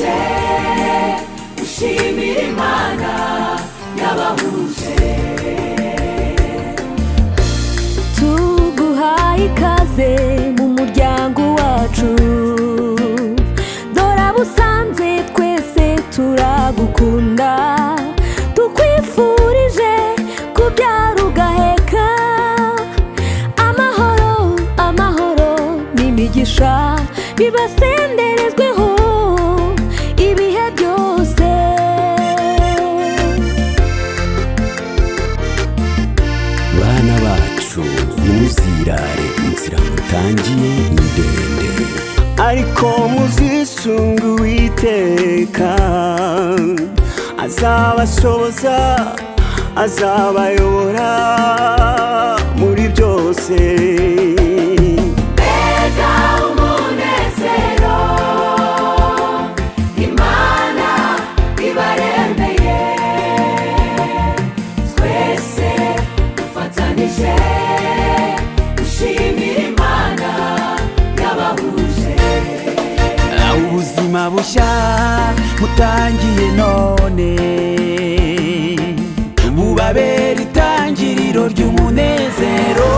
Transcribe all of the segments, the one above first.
twafatanije gushimira Imana yabahuje. Tuguhaye ikaze mu muryango wacu, dore abusanze twese turagukunda, tukwifurije kubyara ugaheka, amahoro amahoro n'imigisha bibasenderezweho ibihe byose. Bana bacu nimuzirare, inzira mutangiye ni ndende, ariko muzisunga Uwiteka, azabashoboza azabayobora muri byose. Mbega umunezero Imana ibaremeye, twese dufatanije gushimira Imana yabahuje. Ubuzima bushya mutangiye none bubabera itangiriro ry'umunezero.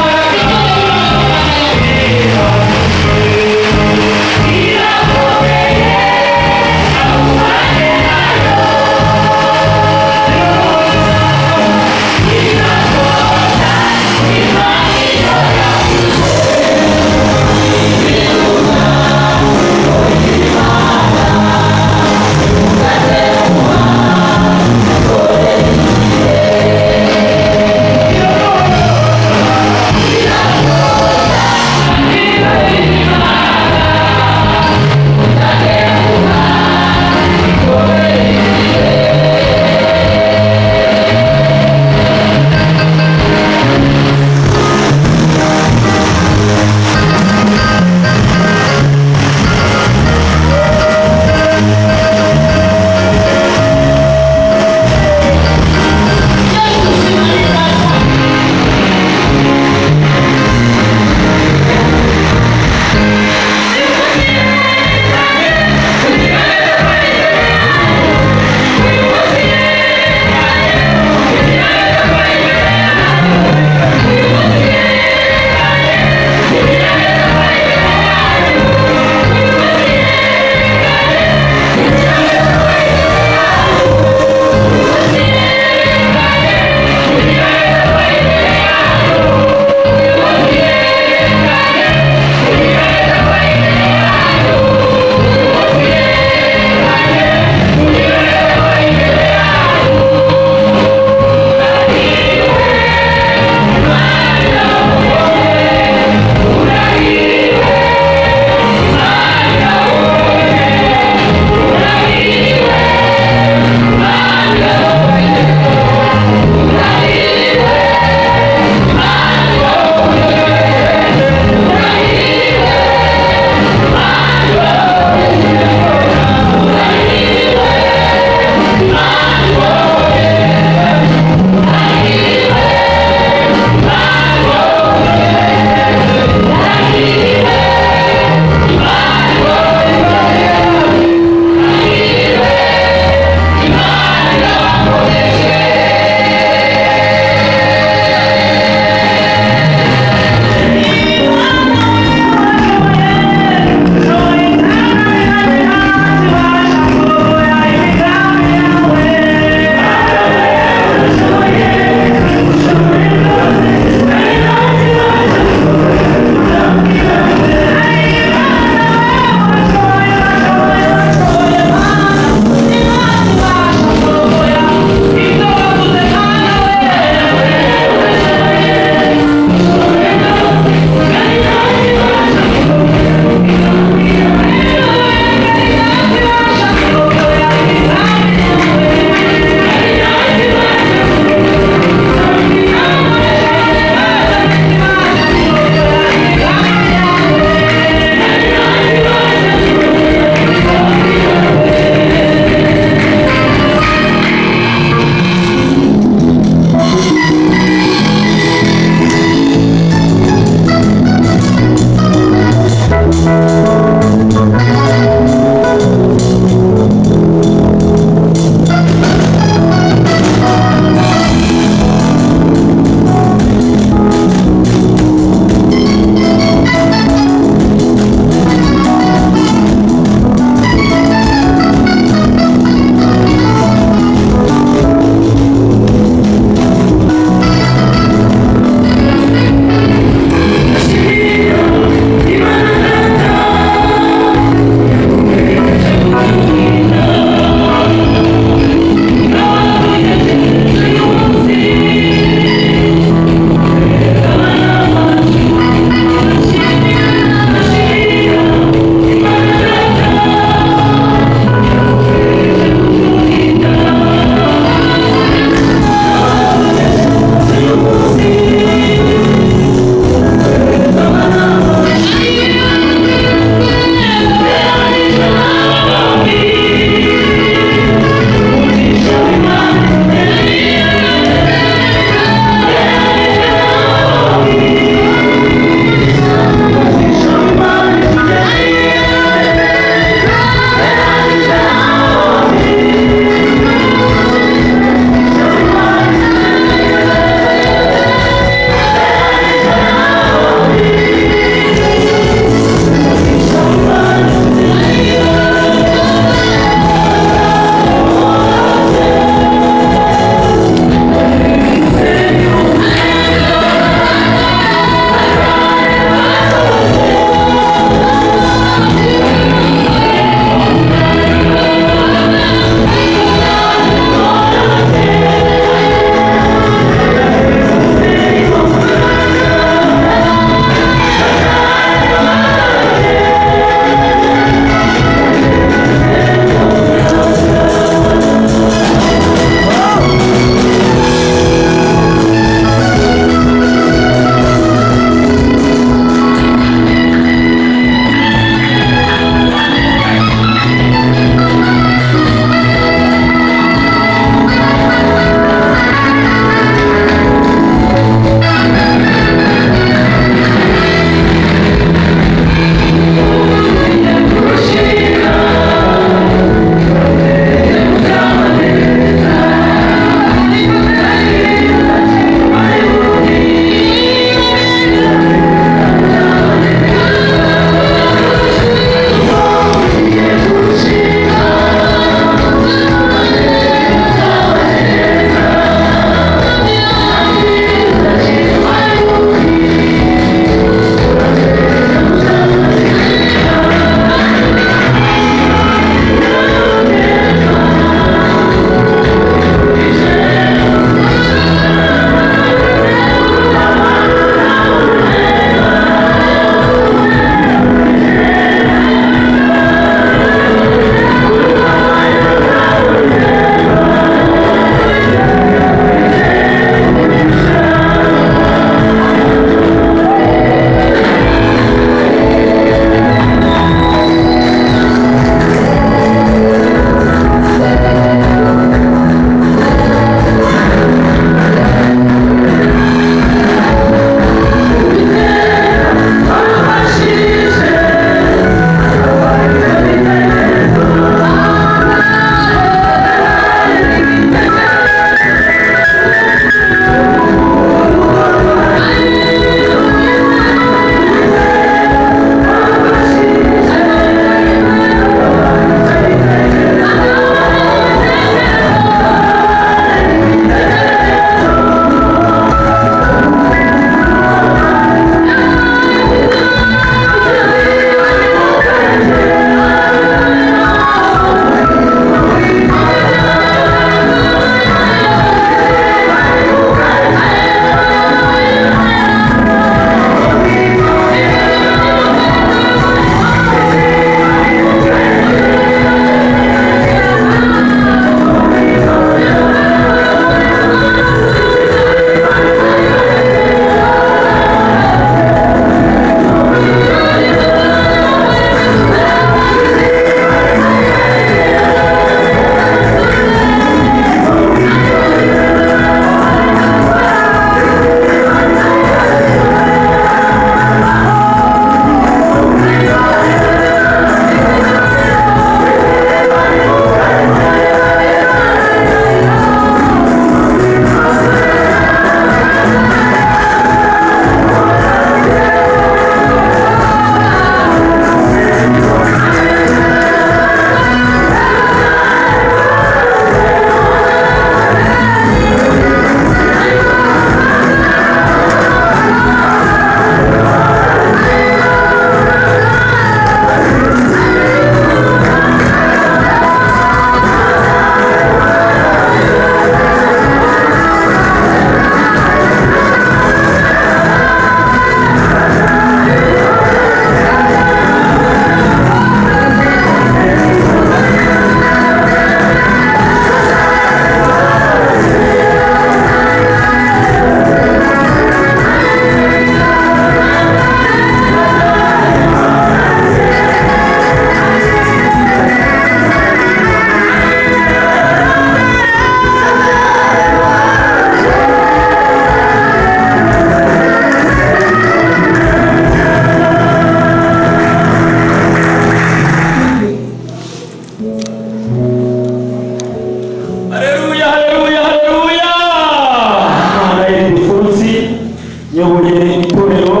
itorero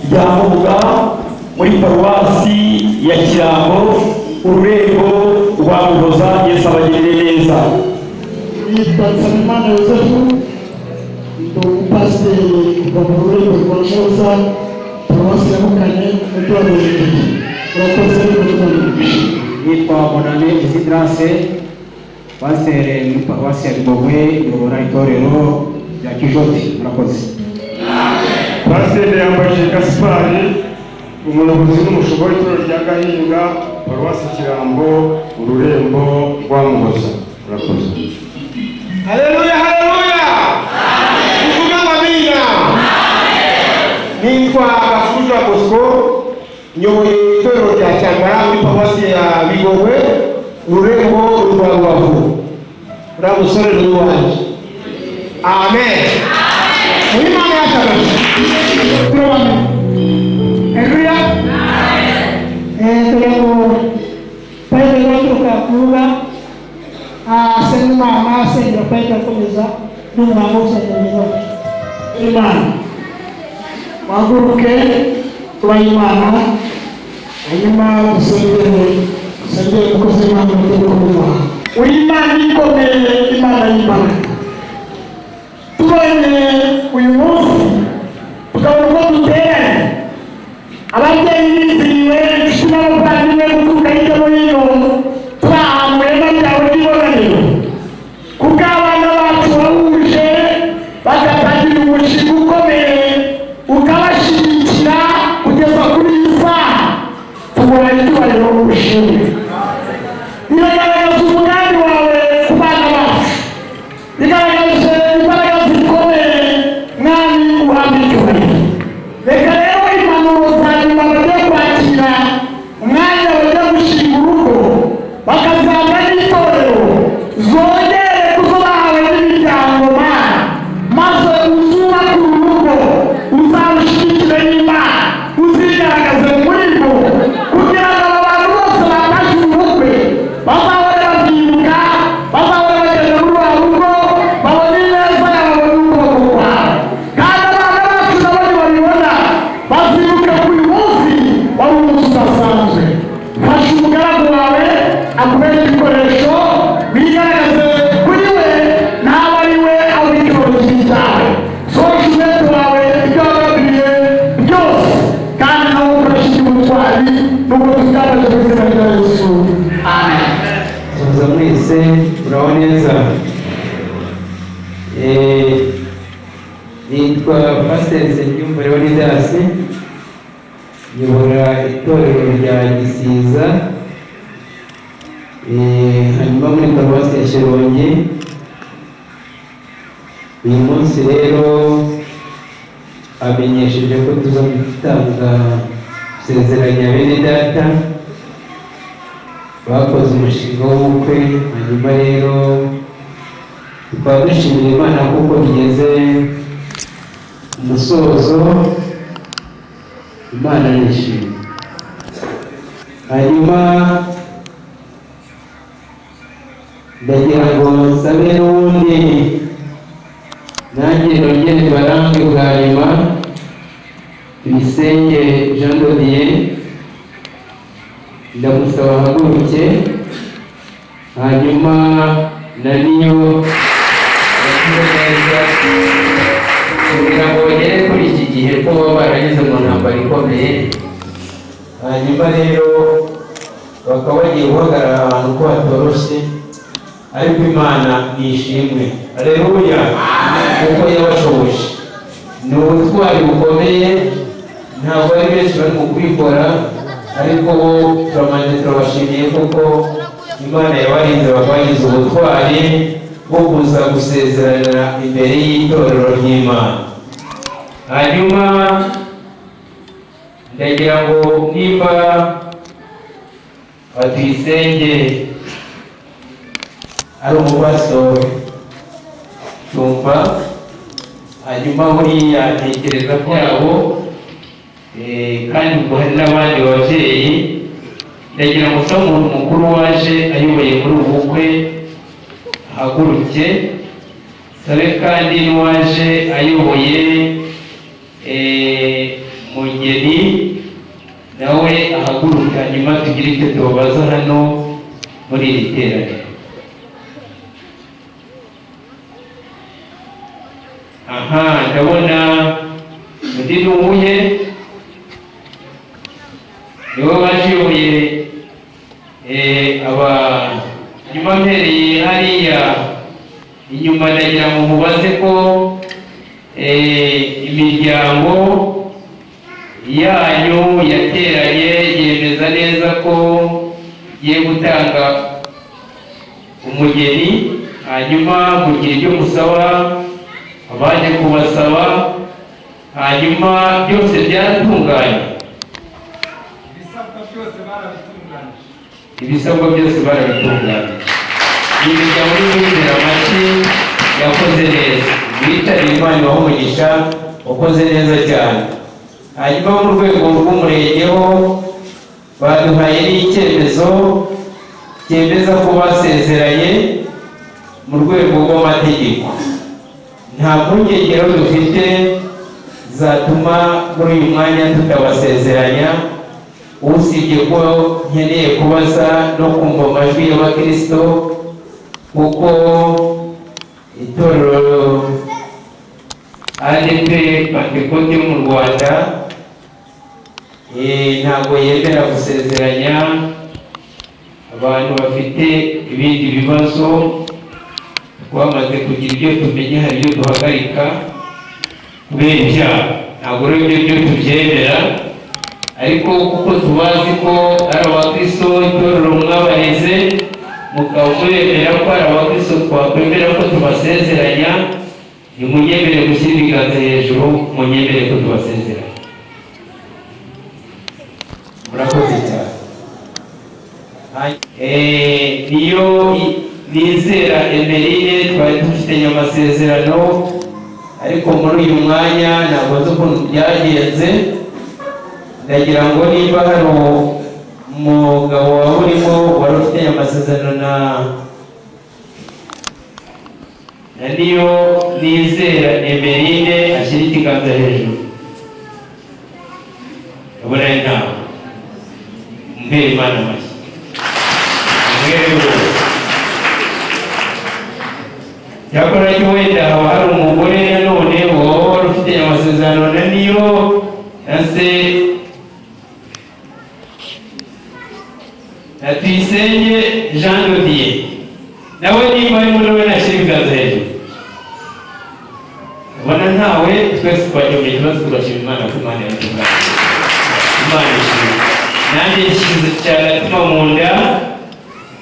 rya Mubuga muri paruwasi ya Kirambo ururembo rwa Muhoza. Yesu abagirire neza. Yitwa Nsabimana Yosefu, ndi umupasiteri kuva mu rurembo rwa Muhoza, paruwasi ya Mukane, umujyi wa Ruhengeri. Urakoze n'umugisha. Yitwa Bonane Isidranse, pasiteri muri paruwasi ya Bigogwe, uyobora itorero rya Kijoti. Murakoze. Pasiteri Yambaje Gaspari, umuyobozi n'umushumba w'itorero rya Gahinga, paruwasi Kirambo, ururembo rwa Muhoza. Murakoze. Haleluya, haleluya. Kuvuga amina. Nitwa Gafurwa Bosco, nyoboye itorero rya Cyangara muri paruwasi ya Bigogwe, ururembo rwa Rubavu. Uriya musore ni uwanjye. Amen. Muri Imana yacu. Turabona. Haleluya. Tureko Padre waturuka kuvuga asema Imana asengera Padre akomeza n'umwami usengera Imana. Waguruke kuba Imana, hanyuma dusengere umukozi w'Imana w'Imana kuba. Uri Imana ikomeye, Imana y'Imana. Tubonye uyu munsi tukabona uko duteranye ababyeyi bizihiwe inshuti n'abavandimwe guturuka hirya no hino turi ahantu heza byawe ry'ibonaniro kuko abana bacu wahuje bagatangira umushinga ukomeye ukabashyigikira kugeza kuri iyi saha. tubona icyubahiro n'ubushimwe. Biragaragaza umugambi wawe ku bana bacu, bigaragaje imbaraga zikomeye mwami uhabwa icyubahiro. Reka rero impanuro za nyuma bagiye kwakira umwanya bajya gushinga urugo bakazanga n'itorero zongere kuzo bahawe n'imiryango Mana, maze uzubaka urugo uzarushyigikire n'Imana, uzigaragaze muri rwo kugira ngo aba bantu bose bafashe ubukwe bazahore babyibuka, bazahore bagenda muri wa rugo babone ineza yawe n'ubwoko bwawe. Kandi abana bacu nabo nibabibona bazibuke ku uyu munsi wari umunsi udasanzwe. Fasha umugaragu wawe akubere ibikoresho bigaragaze kuri we nawe ari we aho icyoroshye cyawe. Sohoza umwete wawe ibyo wagabiriye byose, kandi nawe ukoresheje ubutwari n'ubwo tubyamaze mu izina rya Yesu. Amen. Muza mwese uraho neza. Nitwa Pasiteri Nsengiyumva Leonidas, nyobora itorero rya Gisiza, hanyuma muri paruwasi ya Shyorongi. Uyu munsi rero amenyesheje ko tuza gutanga gusezeranya bene data bakoze umushinga w'ubukwe. Hanyuma rero tukaba dushimira Imana kuko bigeze umusozo. Imana nishimye. Hanyuma ndagira ngo nsabe n'ubundi nanjye nongere barange bwa nyuma Tuyisenge Jean Dodier, ndamusaba ahaguruke. Hanyuma na niyo neza kugira ngo bagere kuri iki gihe ko baba barageze mu ntambara ikomeye. Hanyuma rero bakaba bagiye guhagarara ahantu ko hatoroshye, ariko Imana nishimwe. Haleluya. Kuko yabashoboje. Ni ubutwari bukomeye, ntabwo ari benshi bari mu kubikora, ariko bo turabashimiye kuko Imana yabarinze bakabagize ubutwari bwo kuza gusezerana imbere y'itorero ry'Imana. Hanyuma ndagira ngo nimba Tuyisenge ari umupastori tumva, hanyuma buriya ntekereza byabo, kandi ubwo hari n'abandi babyeyi. Ndagira ngo usa umuntu mukuru waje ayoboye muri ubu bukwe ahaguruke, sabe kandi n'uwaje ayoboye mugeni nawe ahaguruka nyuma tugire icyo tubabaza hano muri iri teraniro. Aha, ndabona undi n'uwuhe niwe wajiyoboye nyuma mpereye hariya inyuma, ndagira ngo mubaze ko imiryango yanyu yateranye yemeza neza ko igiye gutanga umugeni, hanyuma mugira ibyo musaba abaje kubasaba, hanyuma byose byaratunganye. Ibisabwa byose barabitunganye. Iyi miryango y'imyizera amashyi yakoze neza, bitabiriye Imana ibahe umugisha, wakoze neza cyane. Hanyuma mu rwego rw'umurenge ho baduhaye n'icyemezo cyemeza ko basezeranye mu rwego rw'amategeko. Nta mpungenge dufite zatuma muri uyu mwanya tutabasezeranya, usibye ko nkeneye kubaza no kumva amajwi y'abakristo, kuko itorero ADP Pentecote yo mu Rwanda ntabwo yemera gusezeranya abantu bafite ibindi bibazo. Twamaze kugira ibyo tumenye, hari ibyo duhagarika kubera ibyaha, ntabwo rero ibyo byo tubyemera, ariko kuko tubazi ko ari abakristo itorero mwabareze, mukaba muremera ko ari abakristo twakwemera ko tubasezeranya, nimunyemere gushyira ibiganza hejuru, munyemere ko tubasezeranya. Murakoze cyane. Niyo Nizera Emeline twari dufitanye amasezerano, ariko muri uyu mwanya ntabwo nzi ukuntu byagenze. Ndagira ngo niba hari umugabo waba urimo wari ufitanye amasezerano na Niyo Nizera Emeline ashyira ikiganza hejuru. Abona inama mbere Imana amashyi. Yakora cyo wenda haba hari umugore nanone waba wari ufitanye amasezerano na Niyo ase Tuyisenge Jean Dodier, nawe niba arimo nawe nashyira ibiganza hejuru. Ubona ntawe, twese twajyomye ikibazo tugashima Imana ko Imana yatunganye. Imana ishimwe. Nanjye nshyize cyane atuma mu nda,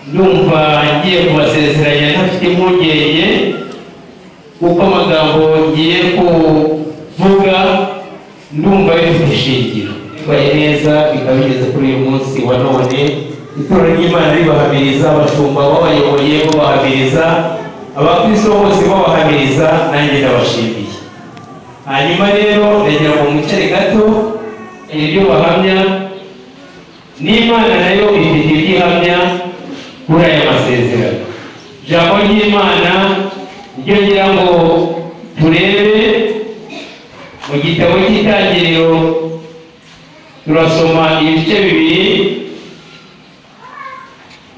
ndumva ngiye kubasezeranya ntafite impungenge, kuko amagambo ngiye kuvuga ndumva bifite ishingiro. Bitwaye neza, bikaba bigeze kuri uyu munsi wa none, itorero ry'Imana ribahamiriza, abashumba babayoboye babahamiriza, abakristo bose babahamiriza, nanjye ndabashimiye. Hanyuma rero ndagira ngo mwicare gato, ibyo bahamya n'Imana nayo ifite ibyihamya kuri aya masezerano. Ijambo ry'Imana ryo ngira ngo turebe mu gitabo cy'Itangiriro, turasoma ibice bibiri,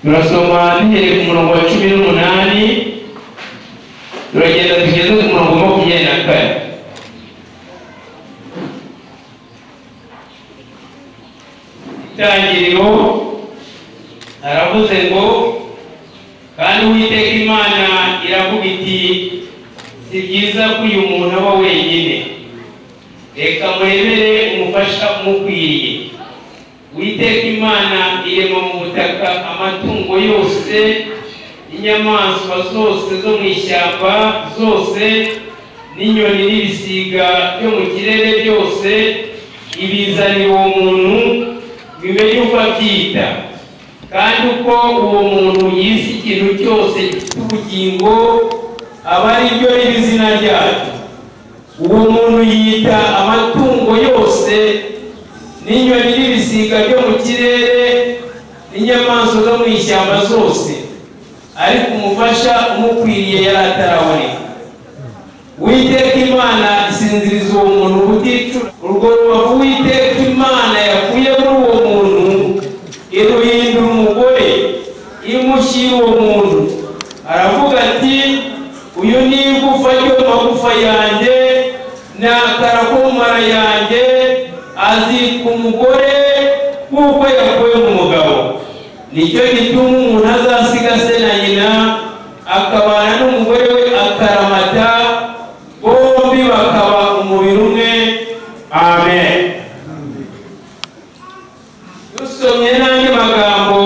turasoma duhereye ku murongo wa 18, turagenda tugeze ku murongo wa 24. Itangiriro aravuze ngo, kandi Uwiteka Imana iravuga iti, si byiza ko uyu muntu aba wenyine, reka murebere umufasha umukwiriye. Uwiteka Imana irema mu butaka amatungo yose, inyamaswa zose zo mu ishyamba zose, n'inyoni n'ibisiga byo mu kirere byose, ibizanira uwo muntu bimenye uko abyita. Kandi uko uwo muntu yise ikintu cyose gifite ubugingo aba ari ryo riba izina ryacyo. Uwo muntu yita amatungo yose n'inyoni n'ibisiga byo mu kirere n'inyamaswa zo mu ishyamba zose, ariko umufasha umukwiriye yari ataraboneka. Uwiteka Imana isinziriza uwo muntu urwo rubavu Uwiteka Imana yakuye muri uwo muntu iruhindura umugore imushyira uwo muntu. Aravuga ati uyu ni igufa ry'amagufa yanjye n'akara k'umara yanjye, azitwa umugore kuko yakuwe mu mugabo. Nicyo gituma umuntu azasiga se na nyina akabana n'umugore we akaramata, bombi bakaba umubiri umwe. Amen. Dusomye n'andi magambo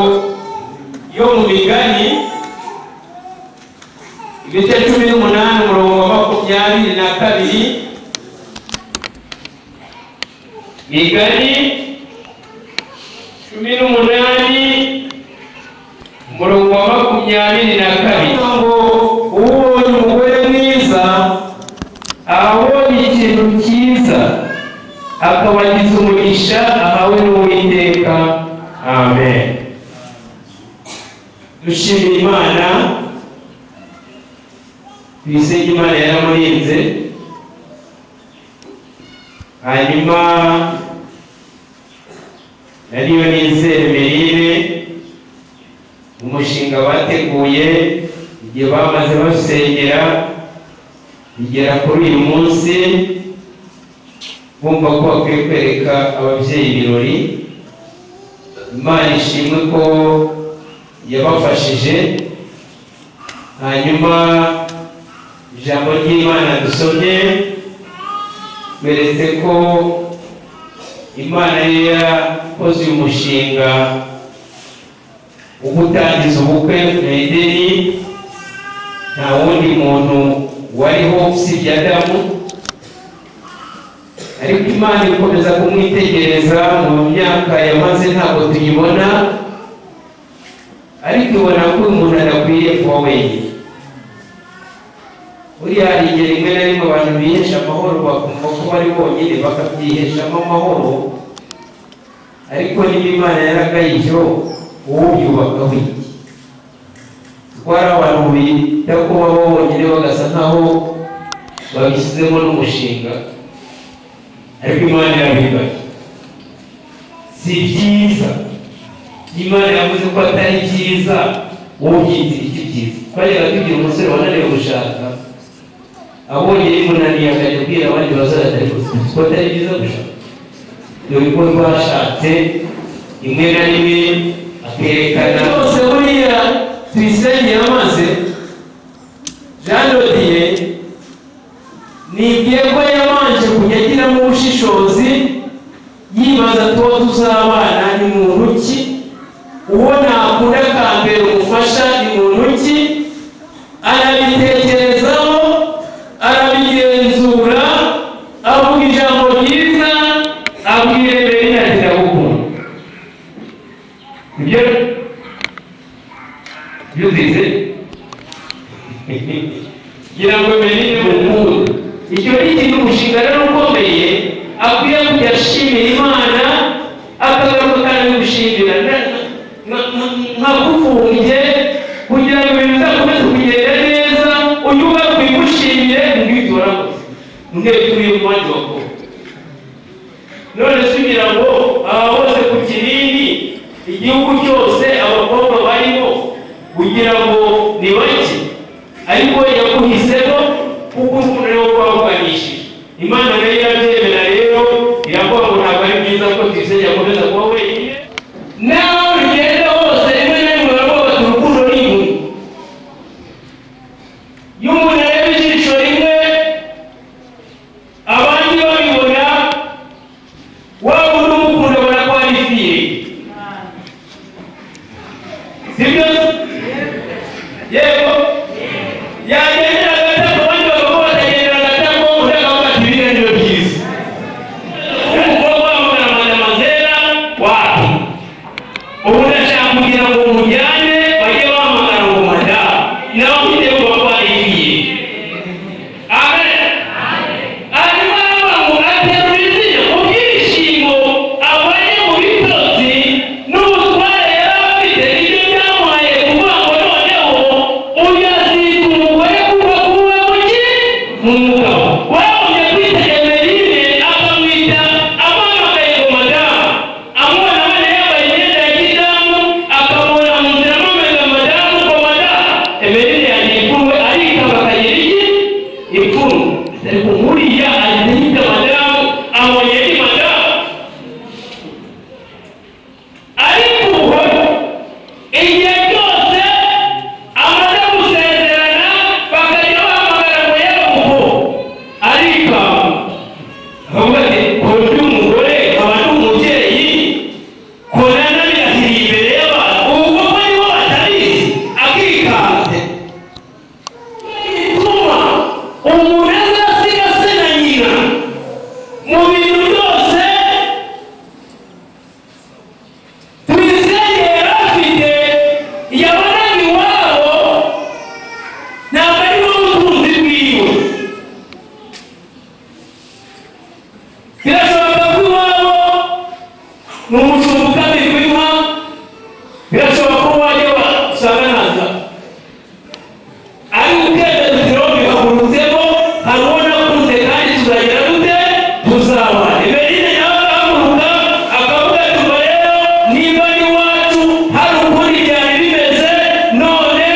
yo mu Migani ibice 18 umurongo wa 22. Migani 18 umurongo wa 22 ngo ubonye umugore mwiza abonye ikintu cyiza akaba agize umugisha ahawe n'Uwiteka. Amen. Dushimira Imana, twisenge Imana yaramurinze. Hanyuma nariyo nizere Merire umushinga bateguye igihe bamaze basengera bigera kuri uyu munsi, bumva ko bakwiye kwereka ababyeyi ibirori. Imana ishimwe ko yabafashije. Hanyuma ijambo ry'Imana dusomye beretse ko Imana yari yakoze uyu mushinga wo gutangiza ubukwe mu Edeni. Nta wundi muntu wariho usibye Adamu, ariko Imana ikomeza kumwitegereza mu myaka yamaze ntabwo tuyibona, ariko ibona ko umuntu adakwiriye kuba wenyine. Buriya hari igihe rimwe na rimwe abantu bihesha amahoro bakumva ko bari bonyine bakabyiheshamo amahoro, ariko niba Imana yaragaye ibyo wowe ubyubaka wiki. Twari abantu bita ko baba bonyine bagasa nkaho babishyizemo n'umushinga, ariko Imana irabibaye. Si byiza. Imana yavuze ko atari byiza, wowe ubyitira iki byiza. Twajyaga tugira umusore wananiwe gushaka, abonye rimunaniye akajya kubwira abandi bazara atari ko atari byiza gushaka. Dore ko rwashatse rimwe na rimwe akerekana byose. Buriya tuyisengeye amaze Jean Dodier nibwiye ko yabanje kujya agiramo ubushishozi, yibaza tuwo tuzabana ni muntu ki, uwo nakunda akambera umufasha ni muntu ki. Arabitekerezaho, arabigenzura, avuga ijambo ryiza, abwira Merine ati ndagukunda. Ibyo byuzize gira ngo Merine mukunda. Icyo ni ikintu umushinga rero ukomeye akwiye kujya ashimira Imana, akagaruka kandi gushimira nkakufunge kugira ngo ibintu bizakomeze kugenda neza. Unyuba kwigushimire ngwitora nge turi mu bandi bakuru. None sugira ngo aba bose ku Kinini igihugu cyose abakobwa barimo kugira ngo ni bake, ariko yakuhisemo kuko umuntu rero kwabuganishije. Imana rero irabyemera, rero iravuga ngo ntabwo ari byiza ko tuyisenge akomeza kuba wenyine. Naho rugenda hose rimwe na rimwe baravuga bati urukundo ni inkoni. Iyo umuntu areba ijisho rimwe abandi babibona, waba uri umukunda abona ko ari fire. Sibyo? Yego. n'umushumba ukamenya inka birashobora ko wajya wasanga ntaza ari ukeza ziro bikakurutsemo harubona kunze kandi tuzagira dute tuzaba Emeline nawe akamuruka akavuga tuba rero niba ni wacu hari ukundi byari bimeze none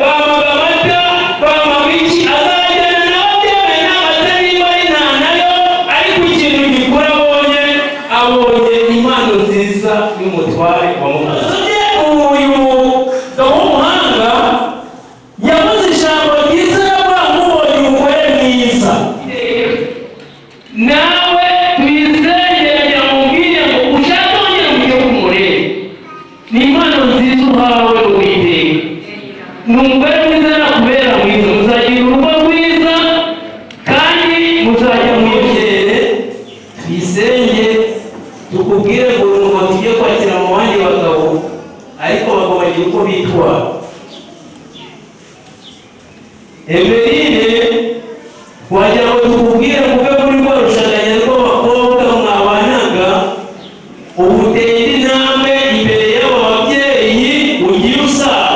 bamaga amata bamaga iki azajyana nawe byemeye n'amata niba ari nta nayo ariko ikintu gikura abonye impano nziza y'umutware wa Mugozi uyu mugabo w'umuhanga yavuze ijambo ryiza yamubonye umugore mwiza nawe twizengeranya mubwire ngo ushaka wongera ujye kumureba ni impano nziza uhawe Uwiteka ni umugore mwiza nakubera mwiza muzagira urugo rwiza kandi muzajya mwiyongere twisenge tukubwire ngo umuntu tugiye kwakira mu bandi bagabo ariko bakabagira uko bitwara Emeline wagira ngo tukubwire muve muri rwa rushaganya rw'abakobwa mwabanaga ubuteye intambwe imbere y'abo babyeyi ugiye usaba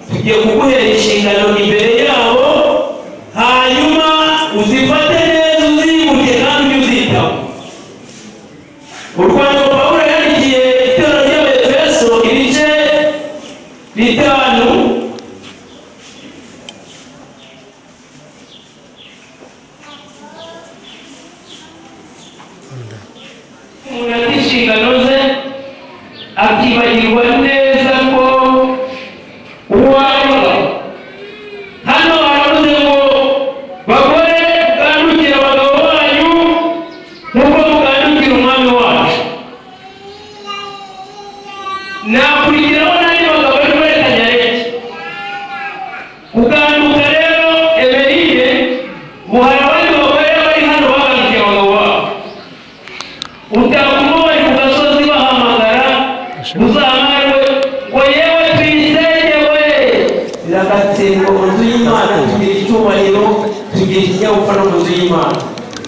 tugiye kuguhera inshingano imbere yabo hanyuma uzifate neza uzibuke kandi ujye uzitaho urwanda Pawulo yandikiye itorero ry'Abefeso ibice 5 umuntu inshingano ze akibagirwa neza ko uwawe hano baravuze ngo bagore bwandukira abagabo banyu nk'uko bwandukira umwami wacu nakurikiraho n'andi bagabo bari kuberekanya reke kuganduka rero Emeline buhari abandi bagore bari hano bagandukiye abagabo babo utakuma bari ku gasozi bahamagara uzamarwe ngo yewe tuyisenge we biragatsindwa mu nzu y'Imana tugira icyubahiro tugira ikinyabupfura mu nzu y'Imana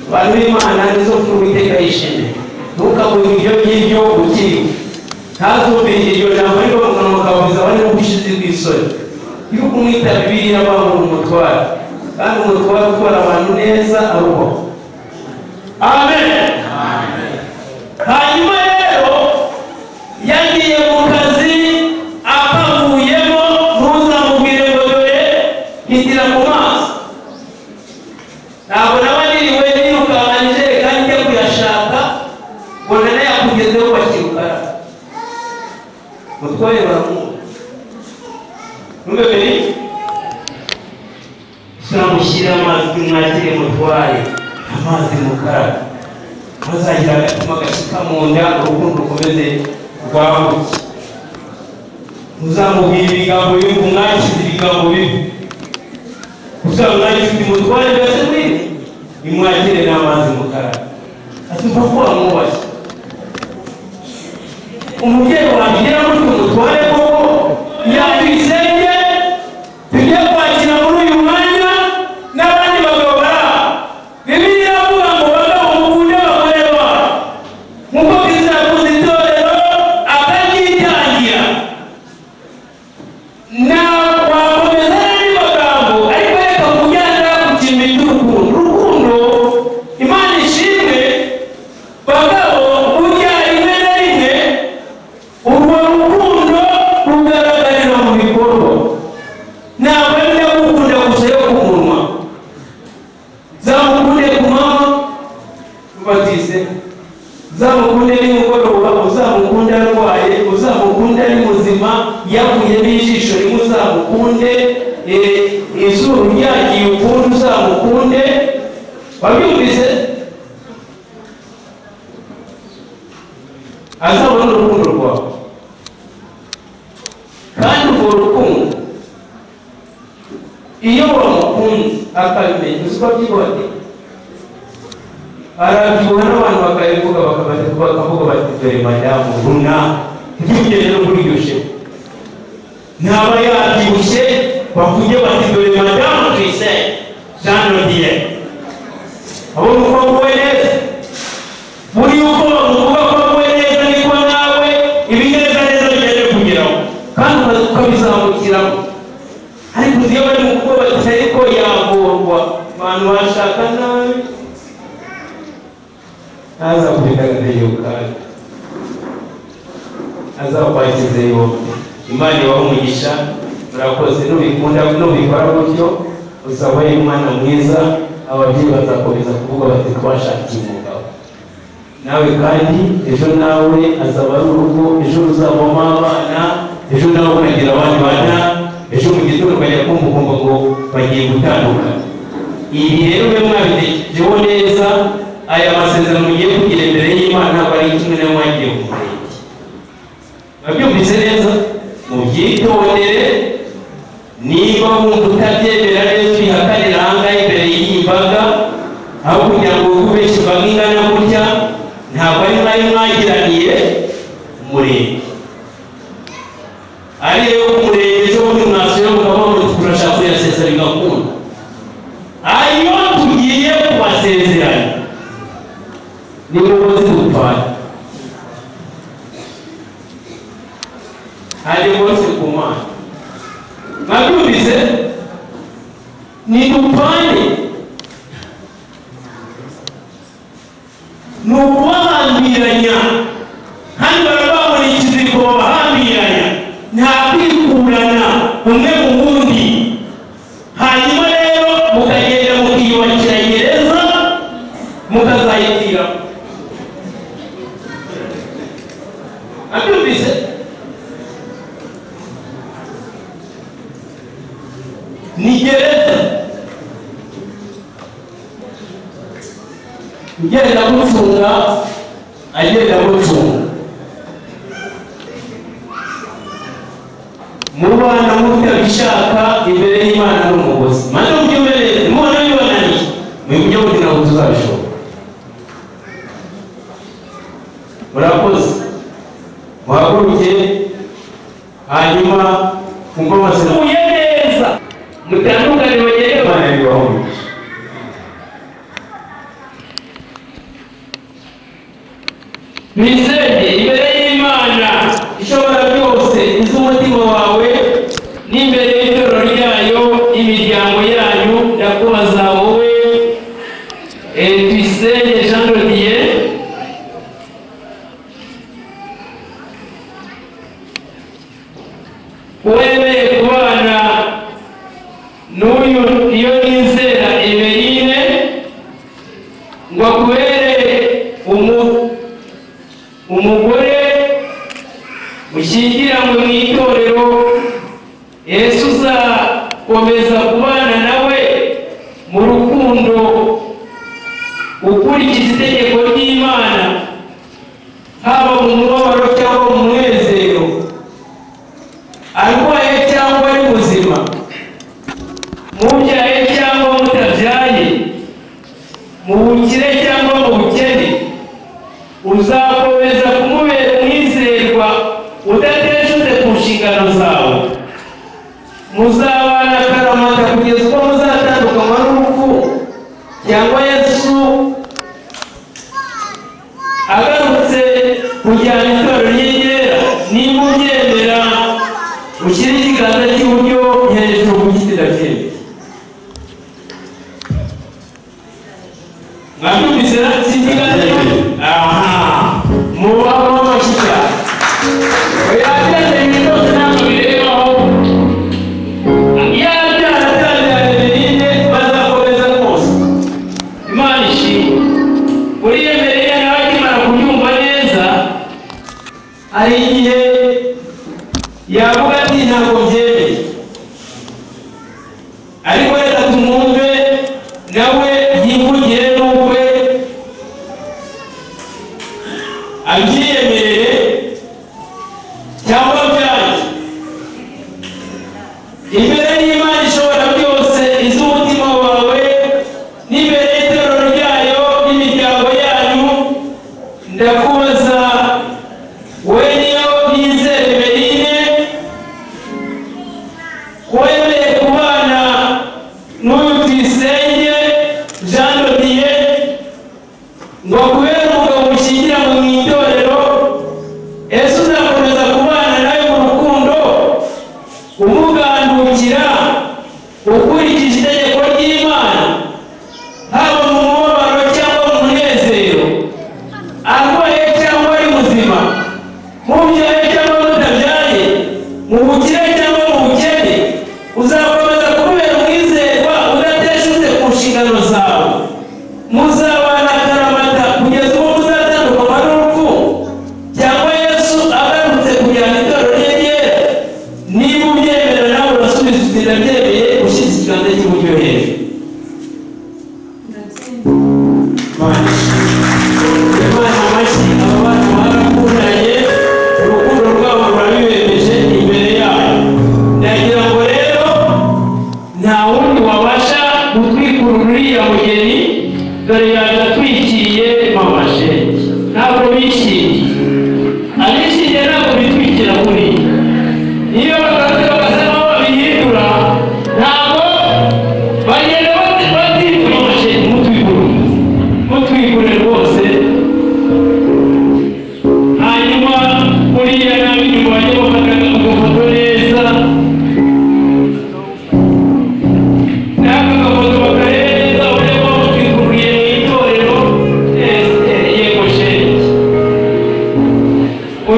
abantu b'Imana nizo mfura Uwiteka yishimiye ntukavuge ibyo ngibyo ukiriho ntazumvire iryo jambo ariko mu kanwa kawe bizaba ari ubushizi bw'isoni yuko umwita Bibiliya bamura umutware kandi umutware utwara abantu neza arubaho amen hanyuma rero yagiye mu kazi akavuyemo ntuzamubwire ngo dore hitira ku maso ntabwo naba niriwe nirukankanije kandi njya kuyashaka ngo nane yakugezeho bakirukara mutware baramuha nubeberi uzamushyire amazi mwakire mutware amazi mukara muzagira agatima gashika mu nda urukundo rukomeze rwabuke muzamubwira ibigambo bibi umwakize ibigambo bibi uzamwakize mutware mbese mwibi imwakire n'amazi mukara atumva ko wamwubashye umubyeyi wagira ngo tumutware koko yakwisenge tujye kwakira muri uyu mwanya n'abandi bagabo bara Bibiliya iravuga ngo bagabo mukunde abagore babo nk'uko Kristo yakunze itorero akaryitangira na wakomeza n'andi magambo ariko reka kujyana ku kintu cy'urukundo Imana ishimwe bagabo burya rimwe na rimwe urwo rukundo rugaragarira mu bikorwa ntabwo ari gukunda gusa yo ku munwa zamukunde ku mama ubatize uzamukunde nimugoroba uzamukunde arwaye uzamukunde ari muzima yavuye n'ijisho rimwe uzamukunde izuru ryagiye ukundi uzamukunde wabyumvise azabona urukundo rwawe kandi urwo rukundo iyo wamukunze akabimenya uzi ko byibone arabyibuha n'abantu bakabivuga bakavuga bati dore madamu runaka ntibigere no kuri iryo shema ntaba yabyibushye bavuge bati dore madamu Tuyisenge Jean Rodier abona uko aguwe neza muri uko bamuvuga ko aguwe neza niko nawe kubitagateyuka azakwakize yombi. Imana ibahe umugisha, murakoze. Nubikunda nubikora gutyo uzabaye umwana mwiza, ababyeyi bazakomeza kuvuga bati twashakiye umugabo. Nawe kandi ejo nawe azaba ari urugo, ejo uzavamo abana, ejo nawe ukagira abandi bana, ejo mu gitondo ukajya kumva ngo bagiye gutandukana. Ibi rero mwe mwabitekerejeho neza, aya masezerano mugiye kugira imbere y'Imana ntabwo ari kimwe nayo mwagiye mu murenge. Mwabyumvise neza? Mubyitondere, niba wumva utabyemera neza ubihakanira ahangaha imbere y'iyi mbaga, aho kugira ngo ubeshe imbaga ingana gutya, ntabwo ari mwayo mwagiraniye umurenge. Ariyo umurenge ejo bundi mwasuye mukaba muti turashaka kuyasesa bigakunda. Ayo tugiye kubasezeranya ni mugozi dupfana. Hari bose ku Mana. Mwabyumvise? Ni dupfane. Ni ukubahambiranya. Hano barababona ikiziriko babahambiranya. Nta kwikurana umwe mu wundi. Hanyuma rero mukagenda mukiyubakira gereza mukazayitira. Mwabyumvise? Ni gereza. Ugenda gucunga agenda gucunga. Mubana mutabishaka imbere y'Imana n'umugozi. Maze mubyumerere, mubona bibananiye. Mwibyo kugira ngo tuzabishobora. Murakoze. Muhaguruke hanyuma kumva amasezerano neza. Mutandukane bagende bananibaho. Mwizeye imbere y'Imana ishobora byose, iz'umutima wawe n'imbere y'itorero ryayo, imiryango yanyu, ndakubaza wowe Tuyisenge Jean de Dieu, wemeye kubana n'uyu iyo nizera Emeline ngo akubere umugore mushyingiranywe mu itorero, Yesu uzakomeza kubana nawe mu rukundo ukurikiza itegeko ry'Imana, haba mu mubabaro cyangwa mu munezero, arwaye cyangwa ari muzima, mubyaye cyangwa mutabyaye, mu bukire cyangwa mu bukene, uzakomeza kumubera umwizerwa udateshutse ku nshingano zawe. Muzabana akaramata kugeza ubwo muzatandukanywa n'urupfu cyangwa Yesu agarutse kujyana itorero ryegera. Niba ubyemera ushyire ikiganza cy'iburyo hejuru ku giti ndabyemera. Mwabyumvise ikiganza cy'iburyo? Aha, mubamo amashyi cyane. Oyabyeze ibintu byose ntabwo birebaho. Bazakomeza rwose. Imana ishimwe. Uriyemereye nawe akimara kubyumva neza, hari igihe yavuga ati ntabwo byemeye, ariko reka tumwumve nawe yivugire n'ukwe abyiyemerere cyangwa byanjye imbere y'Imana ishobora byose, iz'umutima wawe n'imbere y'itorero ryayo n'imiryango yanyu. Ndakubaza we niyo nizera Emeline, wemeye kubana n'uyu Tuyisenge Jean de Dieu ngo akubere umugabo mushyingiranywe mu itorero,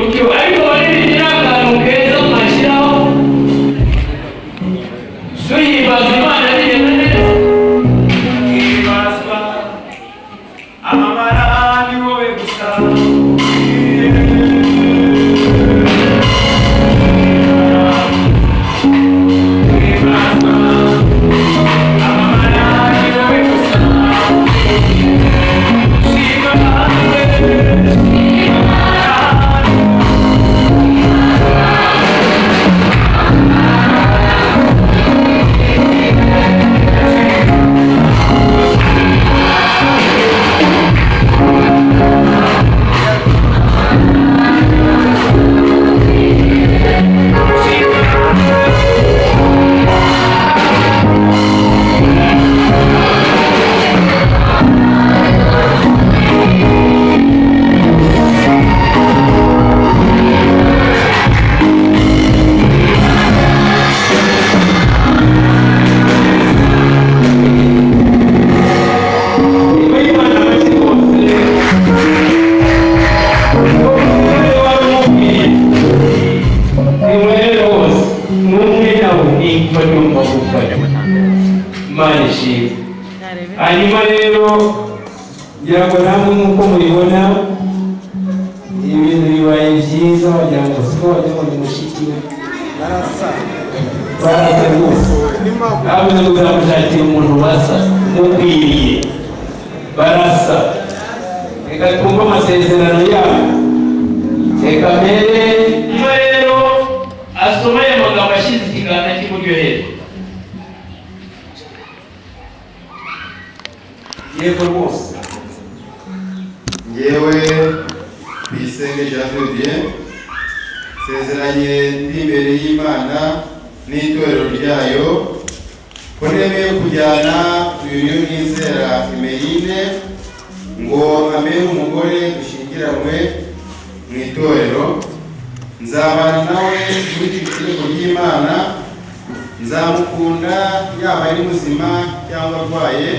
gutyo ariko baribigira akantu keza mwashyiraho tuyihimbaza Imana bigenda neza. Himbazwa amabara ni wowe gusa. Himbazwa amabara ni wowe gusa. hanyuma rero ngira ngo namwe nk'uko mubibona ibintu bibaye byiza wagira ngo siko wagira ngo ni mushiki we barasa rwose ntabwo no kuzamushakira umuntu basa mukwiriye barasa. Reka twumve amasezerano yabo. Reka mbere nyuma rero asoma aya magambo ashyize ikiganza cy'iburyo hejuru. yego rwose. Ngewe Tuyisenge Jean de Dieu nsezeranye ndi imbere y'Imana n'itorero ryayo ko nemeye kujyana uyu Nizera Emeline ngo amere umugore dushyingiranwe mu itorero. Nzabana nawe muri iki kirego ry'Imana, nzamukunda yaba ari muzima cyangwa arwaye,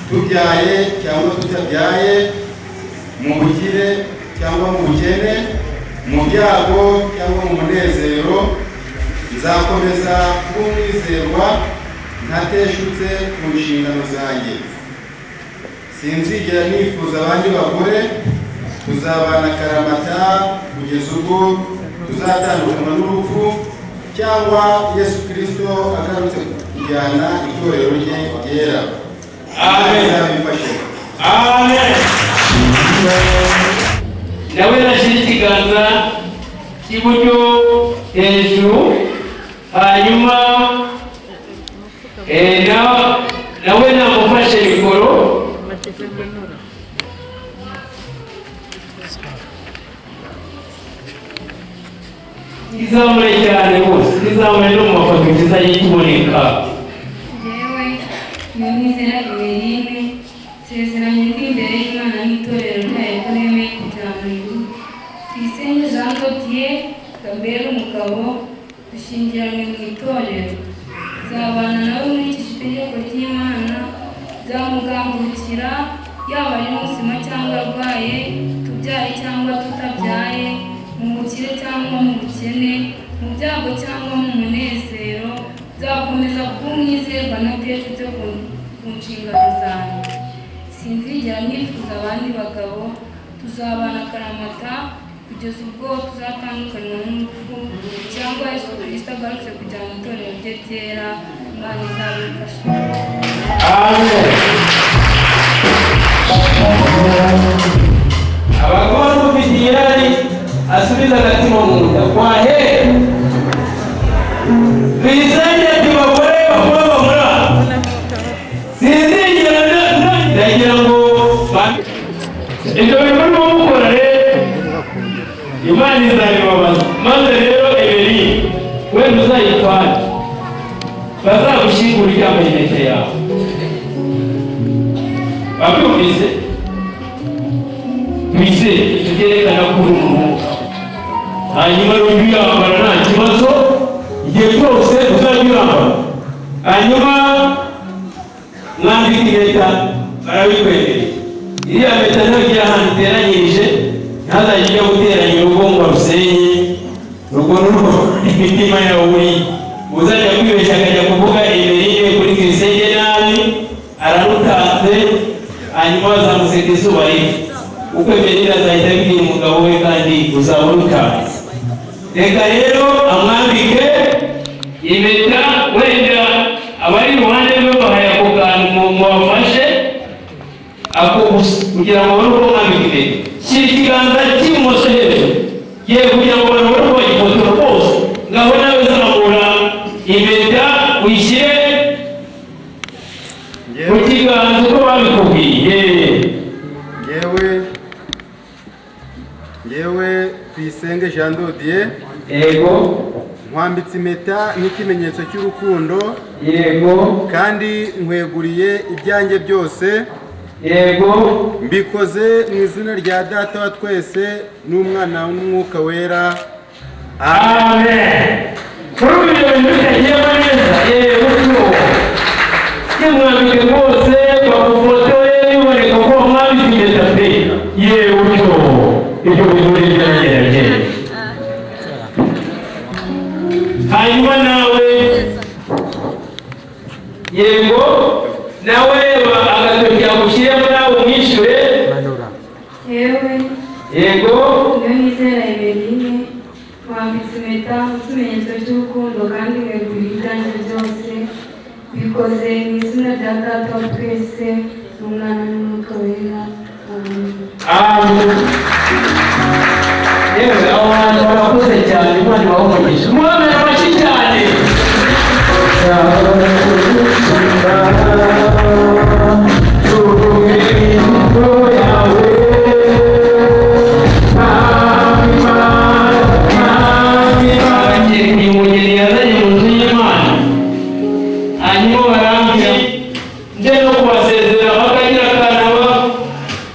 tubyaye cyangwa tutabyaye, mu bukire cyangwa mu bukene, mu byago cyangwa mu munezero. Nzakomeza kumwizerwa ntateshutse ku nshingano zanjye. Sinzigera nifuza abandi bagore. Tuzabana karamata kugeza ubwo tuzatandukana n'urupfu cyangwa Yesu Kristo agarutse kujyana itorero rye ryera. Amen. Amen. Nawe nashyira ikiganza cy'iburyo hejuru, hanyuma nawe namufashe mikoro. Izamure cyane rwose, izamure no mu mafoto kizajya kiboneka. Jewe Nizera Emeline nsezeranye ndi imbere y'Imana n'itorero ryayo ko nemeye kujyana uyu Tuyisenge Jean de Dieu Gambere umugabo dushyingiranwe mu itorero. Nzabana nawe muri iki gitegeko ry'Imana, nzamugambukira yaba ari muzima cyangwa arwaye, tubyaye cyangwa tutabyaye, mu bukire cyangwa mu bukene, mu byago cyangwa mu munezero. Nzakomeza kumwizerwa ntateshutse ku nshingano zanjye. Sinzigera nifuza abandi bagabo. Tuzabana karamata kugeza ubwo tuzatandukanywa n'urupfu cyangwa Yesu Kristo agarutse kujyana itorero rye ryera. Imana izabifasha. Amen. Abagore mufite irari asubiza agatima mu nda kwa he Tuyisenge ati bagore bakobwa muri sinzigera ndagira ngo ibyo bikorwa mukora rero Imana izabibabaza. Maze rero Emeline wenda uzayitware bazagushyingura icyambaye impeta yawe. Babyumvise? Twizere tugerekana ko uri umwuka, hanyuma rero uyambara nta kibazo, igihe cyose uzajya uyambara. Hanyuma mwambika impeta barabikwemereye. Iriya mpeta ntigira ahantu iteranyirije, ntazajya ujya guteranya urugo ngo Gisenyi urwo n'urwo imitima yawe uri uzajya kwibeshya akajya kuvuga Emeline kuri Gisenyi nabi ararutanze hanyuma bazamuseka izuba riva uko Emeline azahita abibwira umugabo we kandi uzaba urutanze. Reka rero amwambike impeta, wenda abari iruhande rwe bahaye ako kantu mubafashe ako gusa kugira ngo babone uko mwambika impeta. Shyira ikiganza cy'ibumoso hejuru yewe kugira ngo babone uko bagifotora bose, ngaho nawe zamura impeta uyishyire ku kiganza uko babikubwiye. Yewe Tuyisenge Jean Dodier, yego, nkwambitse impeta nk'ikimenyetso cy'urukundo, yego, kandi nkweguriye ibyanjye byose, yego, mbikoze mu izina rya Data wa twese n'Umwana n'Umwuka wera. amen. Kuri ibyo bintu bitagiye neza, yego kimwambike rwose bakufotore biboneka ko mwambitse impeta pe, yewe ibyo bintu byaragerageza. Hanyuma nawe yego nawe agatoki agushyiremo nawe umwishyure. yewe Yego, Niyonizera Emeline wambitse impeta nk'ikimenyetso cy'urukundo kandi weguriye ibyanjye byose, bikoze mu izina rya Data wa twese n'Umwana n'Umwuka wera. amen. Yewe abo bantu barakuze cyane, Imana ibahe muhamwe amashyi cyane. Uyu mugeni yazanye mu nzu y'Imana, hanyuma barambwira nje no kubasezera bakagira akanaba.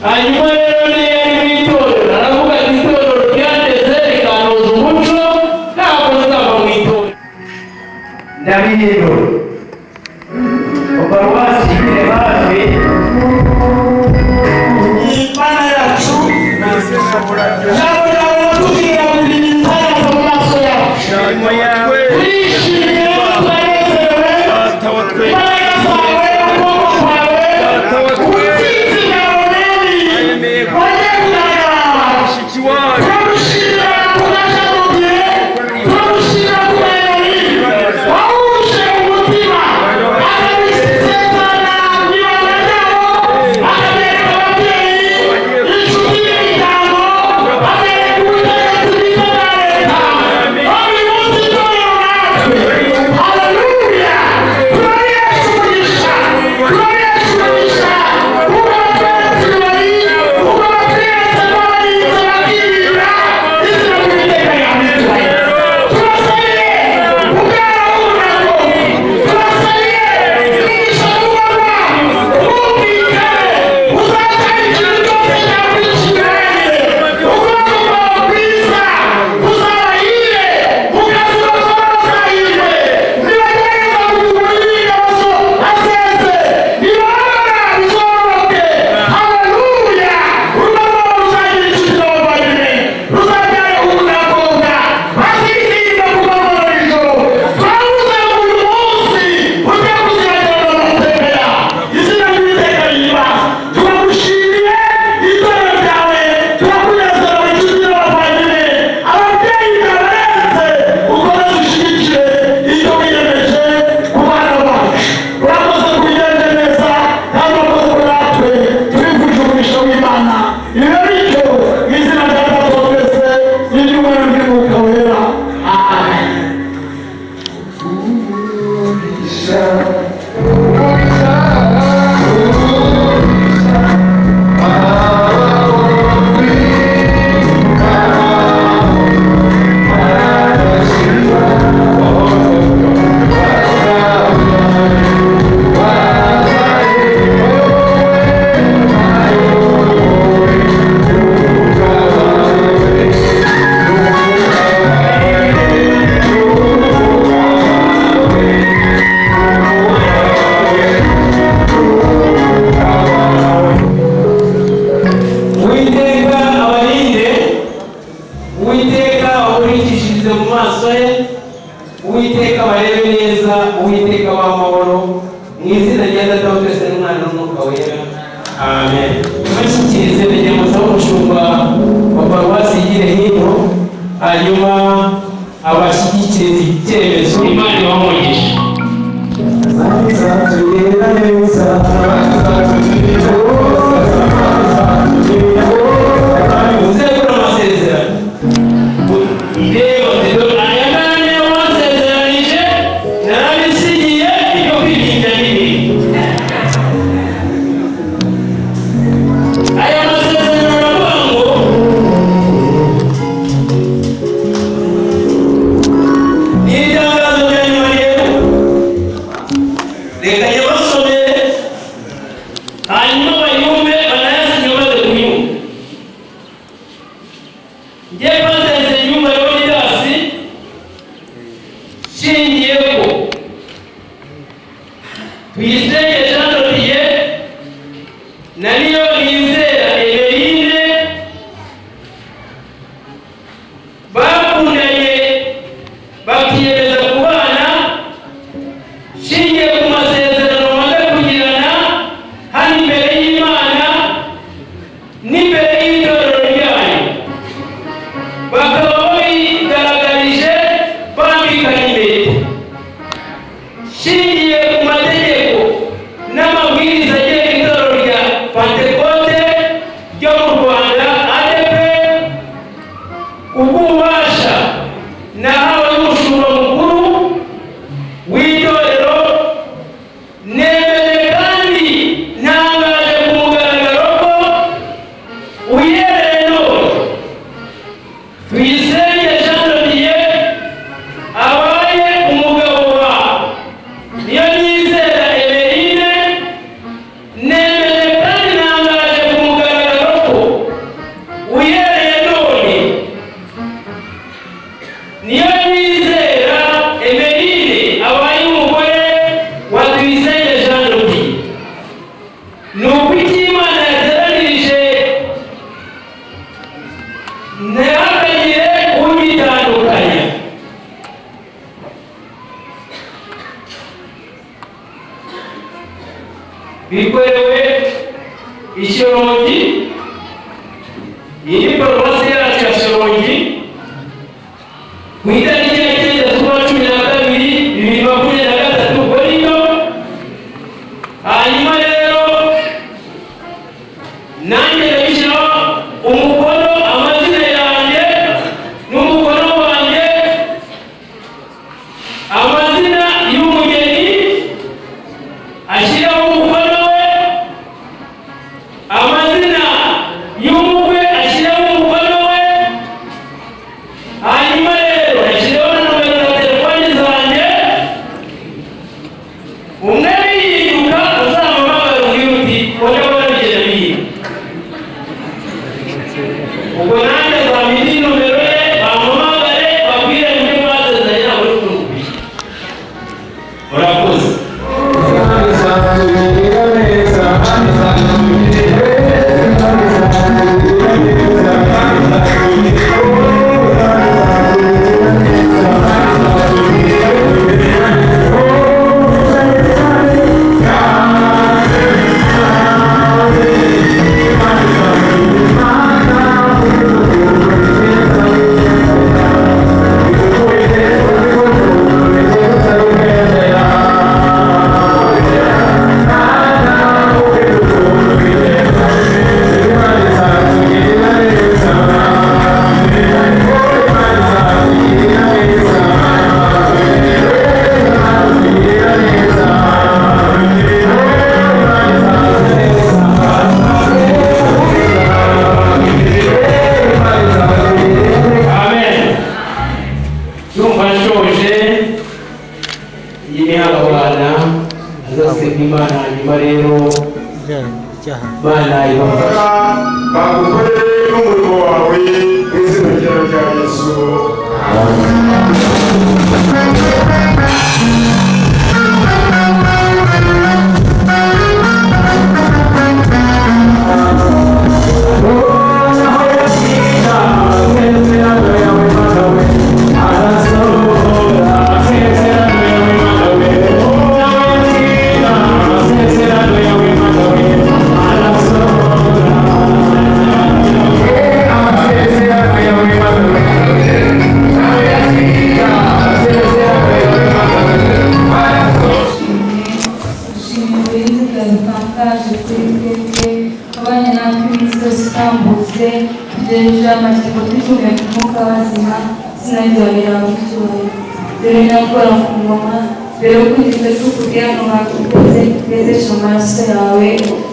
Hanyuma rero niyo yari mu itorero aravuga ati itorero ryandeze rikanoza umuco ntabwo nzava mu itorero. Ndabihiro ubarwasi bire hafi Imana yacu ntabwo yabona kugira ngo ibintu mu maso yacu turishimye turanezerewe imbaraga zawe ukuboko kwawe ubutsinzi bwawe bagiye kugaragara. Turagushimira kubasha kugihe, turagushimira kubera wahuje umutima akabisezerana ibanga ryabo, akabereka ababyeyi inshuti n'imiryango, abereka ubutegetsi bw'icyo bwa leta. Uyu munsi itorero natwe uwiteka w'amahoro mu izina rya data wa twese n'umwana n'umwuka wera amen. Bashyikirize bajya musaba umushumba wa paruwasi yigire hino, hanyuma abashyikirize icyemezo. Imana ibamugisha. Uzegura amasezerano rero aya nane wasezeranije narabisigiye ibyo kwirinda n'ibindi. Aya masezerano aravuga ngo ni itangazo rya nyuma rero, reka nyabasomere hanyuma bayumve banayasinye maze kuyumva. Njye pasiteri Nsengiyumva Leonidas nshingiye ko Tuyisenge Jean de Dieu na Niyonizera Emeline bakundanye bakiyemeza kubana nshingiye ku masezerano bamaze kugirana hano imbere y'Imana n'imbere y'itorero ryayo, bakaba babigaragarije bambikanye impeta nshingiye ku mategeko n'amabwiriza agenga itorero rya Pentekote ryo mu Rwanda ADP, ububasha nahawe n'umushumba mukuru w'itorero. Nemeje kandi ntangaje ku mugaragaro ko uhereye none Tuyisenge Jean de Dieu abaye umugabo wawe Niyonizera Emeline. Nemeje kandi ntangaje ku mugaragaro ko uhereye none Niyonizera Emeline abaye umugore wa Tuyisenge Jean de Dieu. Ni uko icyo Imana yateranirije ntihakagire ugitandukanya. Bikorewe i Shyorongi, iyi ni paruwasi yacu ya Shyorongi, ku itariki ya 9 z'ukwa 12, 2023 Gorino. Hanyuma rero nanjye ndabishyiraho umukono, amazina yanjye n'umukono wanjye, amazina y'umugeni ashyiraho umukono we, amazina y'umukwe ashyiraho umukono we. Hanyuma rero ashyiraho na nomero za telefoni zanjye. Umwe biyiruka uzamuhamagara umbwire uti wajya warabigenda biyiruka. Ubwo nanjye nzamenya nomero ye, bamuhamagare babwire ibyo mwasezeranye ntabwo uri kumubwira. Murakoze. Imana hanyuma rero Imana ibafasha bagukorere n'umurimo wawe mu izina rya Yesu. Amen. guhumeka umwuka w'abazima izina ryawe rihabwa icyubahiro dore nyakora ku ngoma mbere yo kugeza tukubwira ngo bakukoze twezeshe amaraso yawe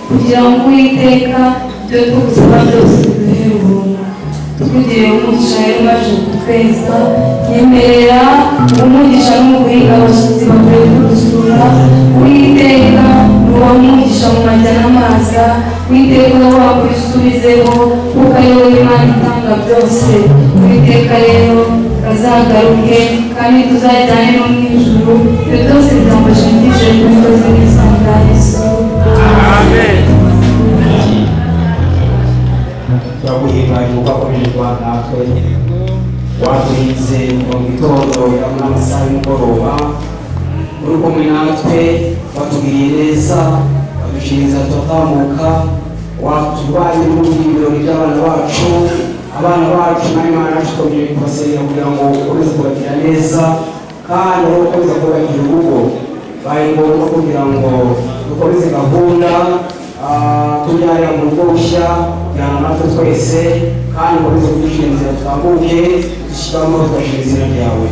kugira ngo uwiteka ibyo tugusaba byose biduhere ubuntu tukugiriye umugisha rero baje kutweza nyemerera umugisha n'umuguhinga abashyitsi bavuye kudusura uwiteka nuba umugisha mu majya n'amaza uwiteka uba wakwisubizeho kuko ari wowe Imana itanga byose uwiteka rero azagaruke kandi tuzajyane no mu ijuru ibyo byose byamfasha byije ku mukozi w'isanga Yesu amen. turaguhimbaje kuko wakomeje kuba natwe waturinze mu gitondo yabona amasaha y'umugoroba uri kumwe natwe watugiriye neza wadushiriza tutamuka watubaye muri ibirori by'abana bacu nawe Imana yacu twongeye kubasengera kugira ngo ukomeze kubagira neza kandi wowe ukomeze kubakira urugo baye ngombwa kugira ngo dukomeze gahunda tubyarira mu rugo rushya kugira ngo natwe twese kandi ukomeze kudushyira inzira tutambuke dushyiramo tugashyira izina ryawe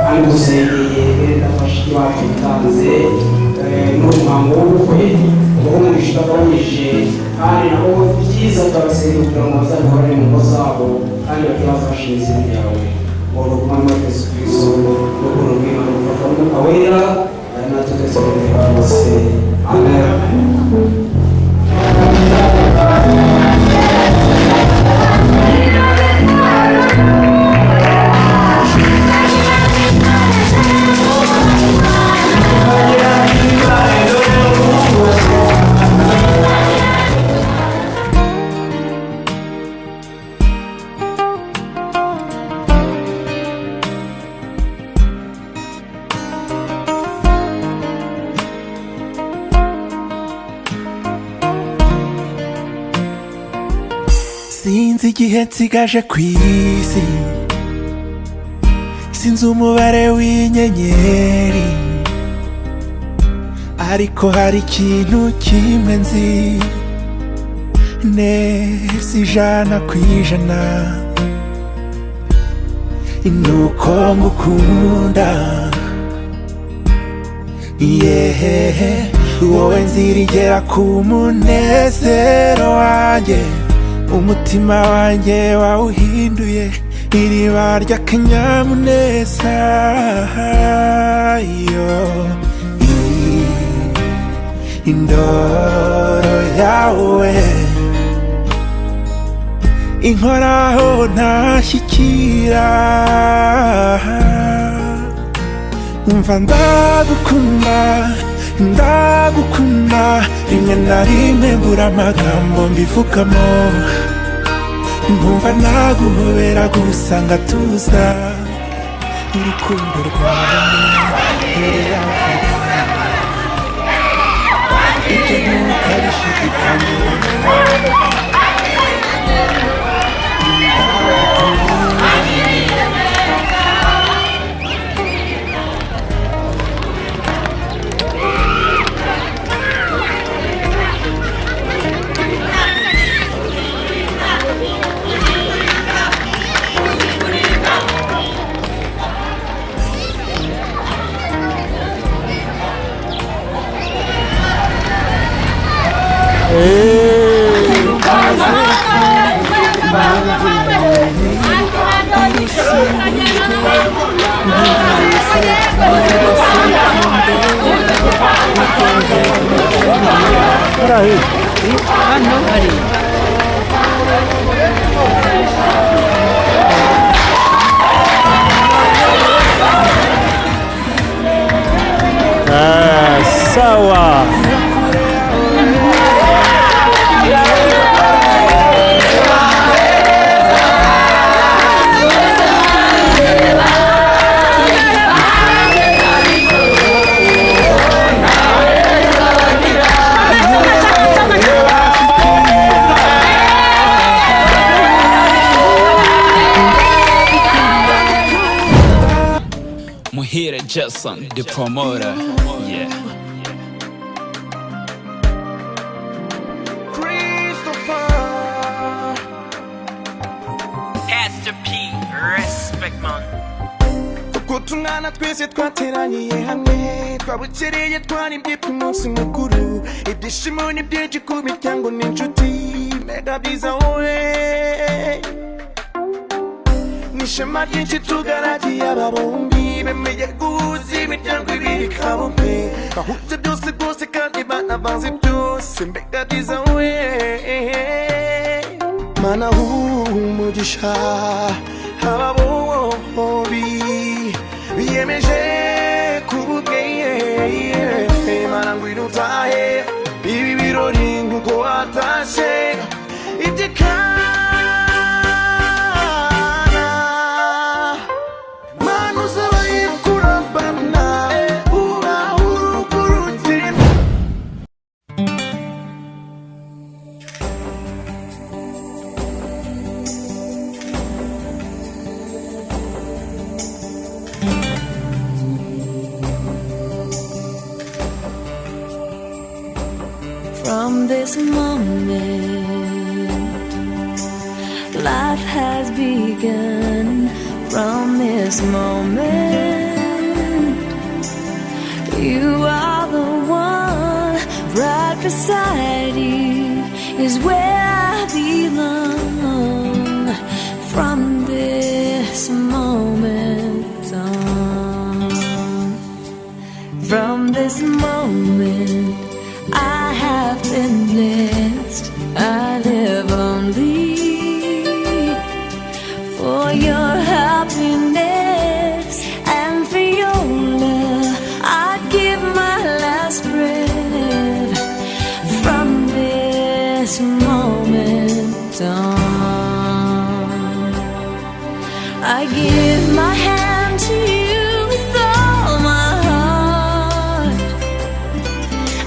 kandi dusengeye bene bashiki bacu bitanze n'umuhango w'ubukwe ubaho umugisha utagabanyije kandi nabo byiza turabasengera kugira ngo bazabihorane mu ngo zabo kandi bakibaza bashyira izina ryawe ubuntu bw'Umwami wacu Yesu Kristo n'ukuntu bw'Imana bufata n'umwuka wera ari natwe twese b'iteka bose amen. sinzi igihe nsigaje ku isi sinzi umubare w'inyenyeri ariko hari ikintu kimwe nzi neza 100% nuko ngukunda yehehe wowe nzirigera ku munezero wanjye umutima wanjye wawuhinduye iriba ry'akanyamuneza yo indoro yawe inkoraho ntashyikira umva ndagukunda rimwe na rimwe mbura amagambo mbivugamo nkumva naguhobera gusa ngatuza urukundo rwawe ibyo ntukabishidikanye sawa. Muhire Jason, the promoter. Yeah. Christopher. Pastor Respect, man. Kutungana twese twateraniye hamwe twabukereye twaribye ku munsi mukuru ibyishimo ni byinshi ku miryango n'inshuti mega byiza wowe nishema ryinshi tugaragiye aba bombi bemeye guhuza imiryango ibiri kabumbe bahuje byose rwose kandi banavanze byose mega byiza wowe mana umugisha aba bombi biyemeje kububweye mana ngwino utahe ibi birori nk'uko watashe ibyekana mana uzabaye kurambana urahurugurukira. From this moment, life has begun. From this moment, you are the one. Right beside you is where I belong. From this moment on, from this moment, I have been blessed. I live only for your happiness and for your love. I'd give my last breath. From this moment on, I give my hand to you with all my heart.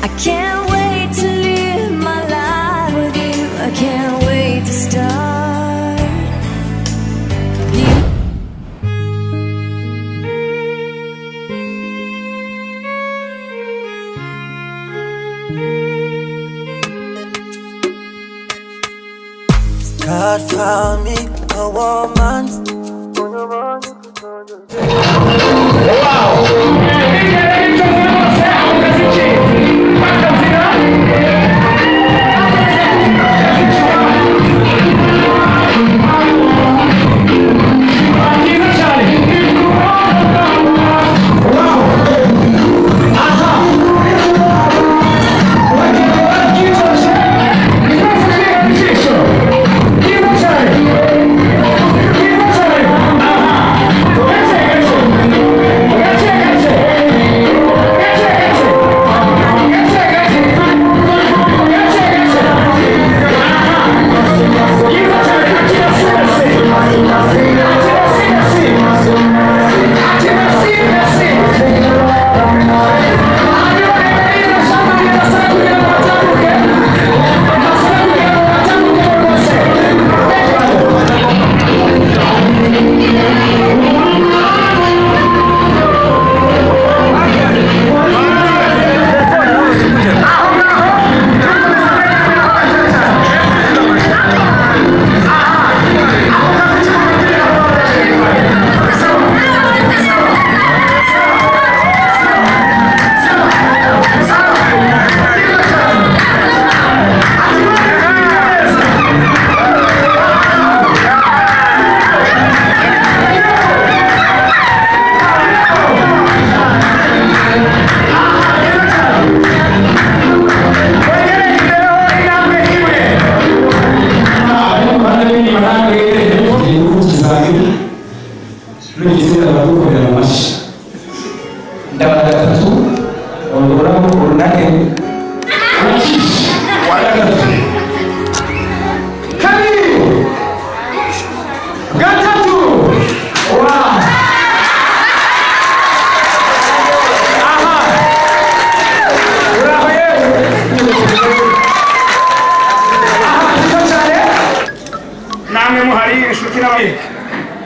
I can't wait to live my life with you. I can't wait to start. God found me a woman.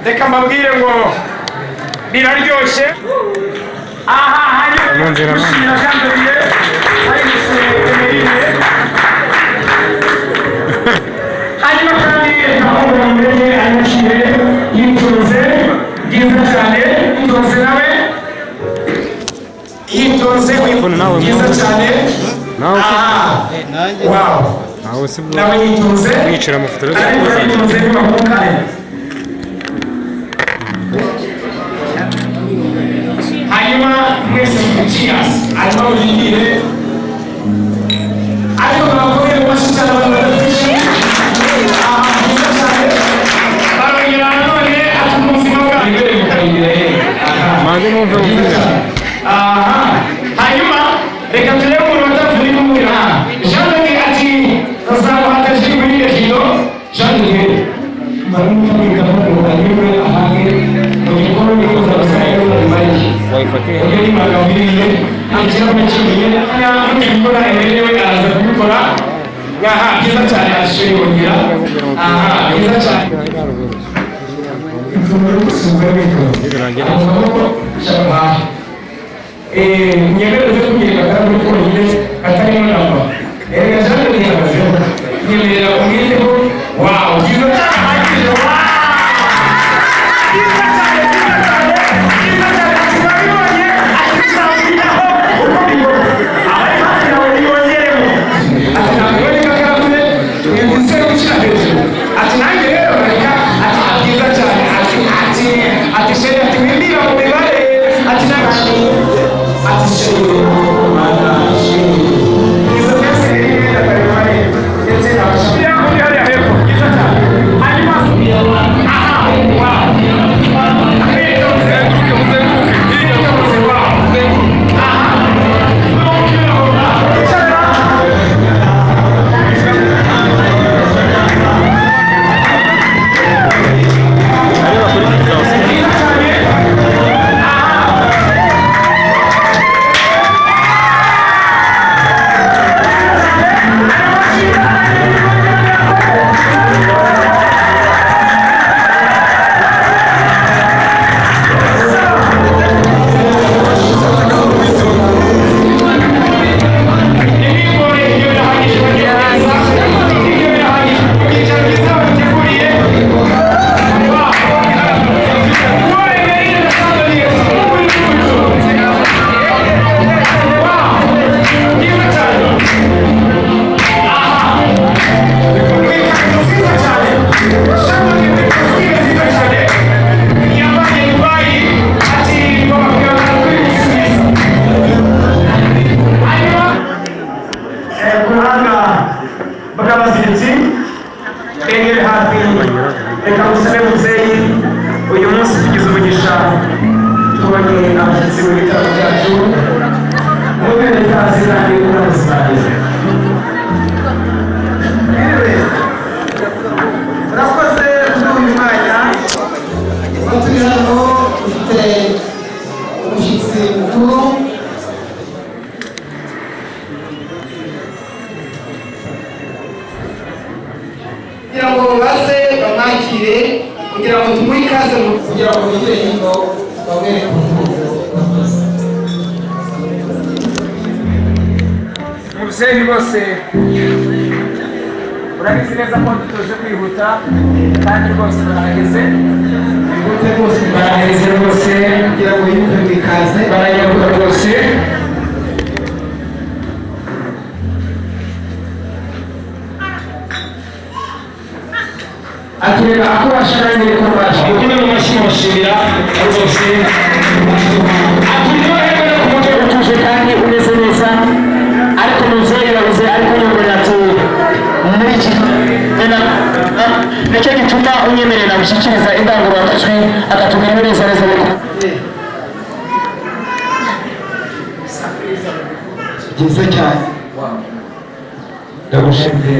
reka mbabwire ngo biraryoshye aha hari gushira jambiye hari gusemerire hanyuma kandi ntabwo mbere anashire yitunze byiza cyane yitonze nawe yitonze byiza cyane wow nawe yitonze wicara mu foto yitonze bibahuka hanyuma mwese cheers hanyuma mujigire ariko bakomeye mu mashyi cyane abantu badafite byiza cyane barongera nanone ati mu buzima bwawe imbere mukarindira maze mwumve mubwira hanyuma reka turebe umuntu watapfuna kumubwira Jean de ati azamuhagaje muri rekido Jean de barimo kumwita mu kanywe ahange mu gikorwa bifuza basaya n'abayimaji wayifatira iyo magambo yiye akira mu cyumye kandi gukora emerewe araza kubikora ngaha byiza cyane ashiri bongira byiza cyane nyemereze kugira kandi konyine katarimo namba erega cyane nihagaze nyemerera umwiteho wow byiza cyane hakije wow byiza cyane byiza cyane akibabibonye akizamuriraho uko bigomba abari hafi nawe niyongeremo ati ntabwo iboneka karabuze umusore ukina hejuru ati nanjye rero reka ati byiza cyane ati sheri ati wimbira mu mibare ati nanjye ati sheri mana sheri izo byose rero ndakaremare ndetse n'abashaka muri hariya hepfo byiza cyane hanyuma aha wow Mubyeyi bose urabizi neza ko dutoje kwihuta kandi rwose baraheze bihute rwose baraheze rwose kugira ngo yumve bikaze barayabuka rwose atureba ako bashaka ko baje kuko mu mashyi bashimira rwose aturyohewe no kumutwe utuje kandi umeze neza ariko muzeye yabuze ariko nyumvira ati muri iki nicyo gituma unyemerera gushyikiriza indangururamajwi akatubwira neza neza ariko byiza cyane ndagushimiye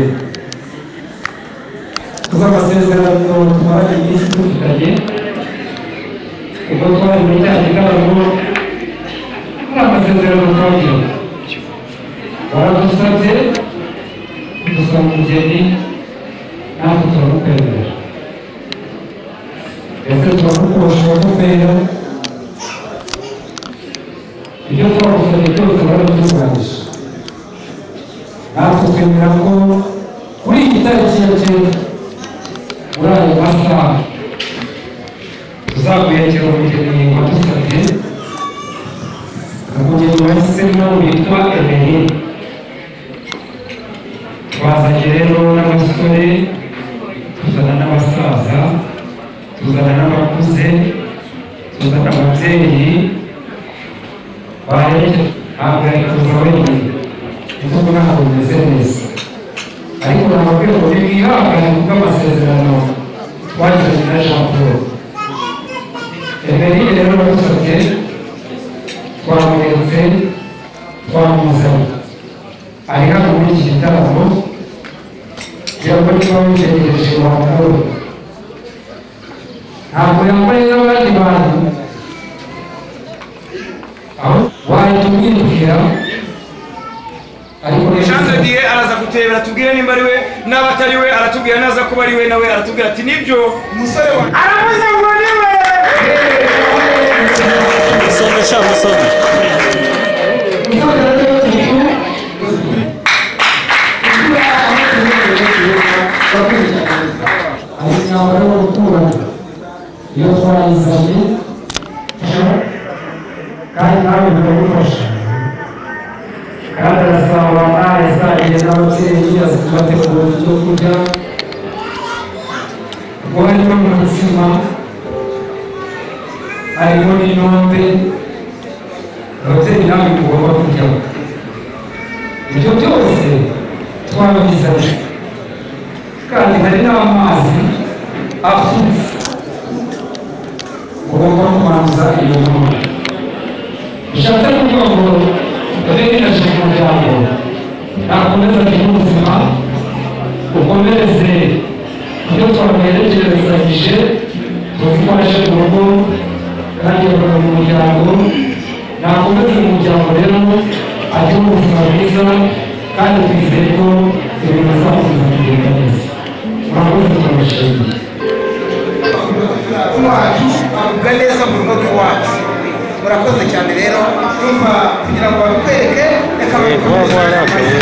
z'amasezerano tumaranye iminsi dufitanye ubwo twari mu cyane n'abantu n'amasezerano twongera waradusabye dusaba umugeni natwe turamukwemera ndetse turakukosha kubera ibyo twagusabye byose baradutunganyije natwe twemera ko kuri iyi tariki ya kera muri ayo masaha uzakuyakira umugeni wadusabye. Umugeni wahisemo witwa Emeline. Twazanye rero n'abasore, tuzana n'abasaza, tuzana n'abakuze, tuzana ababyeyi baherekeje. Ntabwo yari kuza wenyine, kuko ntabwo bimeze neza, ariko nababwira ngo nimwihangane kubw'amasezerano twagiranye na Jean Paul. Emeline rero badusabye, twamweretse, twamuzanye, ari hano muri iki gitaramo kugira ngo niba witegereje wamubona. Ntabwo yambaye nk'abandi bantu, aho wahita umwibwira, ariko Jean de Dieu araza kutebera tubwire nimba ari we n'aba atari we, aratubwira naza kuba ari we nawe aratubwira ati nibyo umusore wa aravuze ngo ni we. Musomesha musome. Imyambaro y'urukundo iyo twayizanye kandi nawe biragufasha, kandi arasaba yasangiye n'ababyeyi, azi kubategura ibyo kurya, ubwo harimo n'umutsima, harimo n'inombe. Ababyeyi nawe mugomba kurya, ibyo byose twabizanye, kandi hari n'amazi afutse ugomba kumanza iyo nkomyi. Bishatse kuvuga ngo uregereje umuryango nakomeza kugira ubuzima, ukomereze ibyo twamuherekerezanyije, tuzikoreshe mu rugo kandi yakora mu muryango. Nakomeze mu muryango rero agire ubuzima bwiza, kandi twizeye ko ibintu bizakomeza kugenda neza. Murakoze, turabashimiye. Wacu avuga neza mu rugo rw'iwacu. Murakoze cyane rero, kumva kugira ngo babikwereke, reka babikomeze.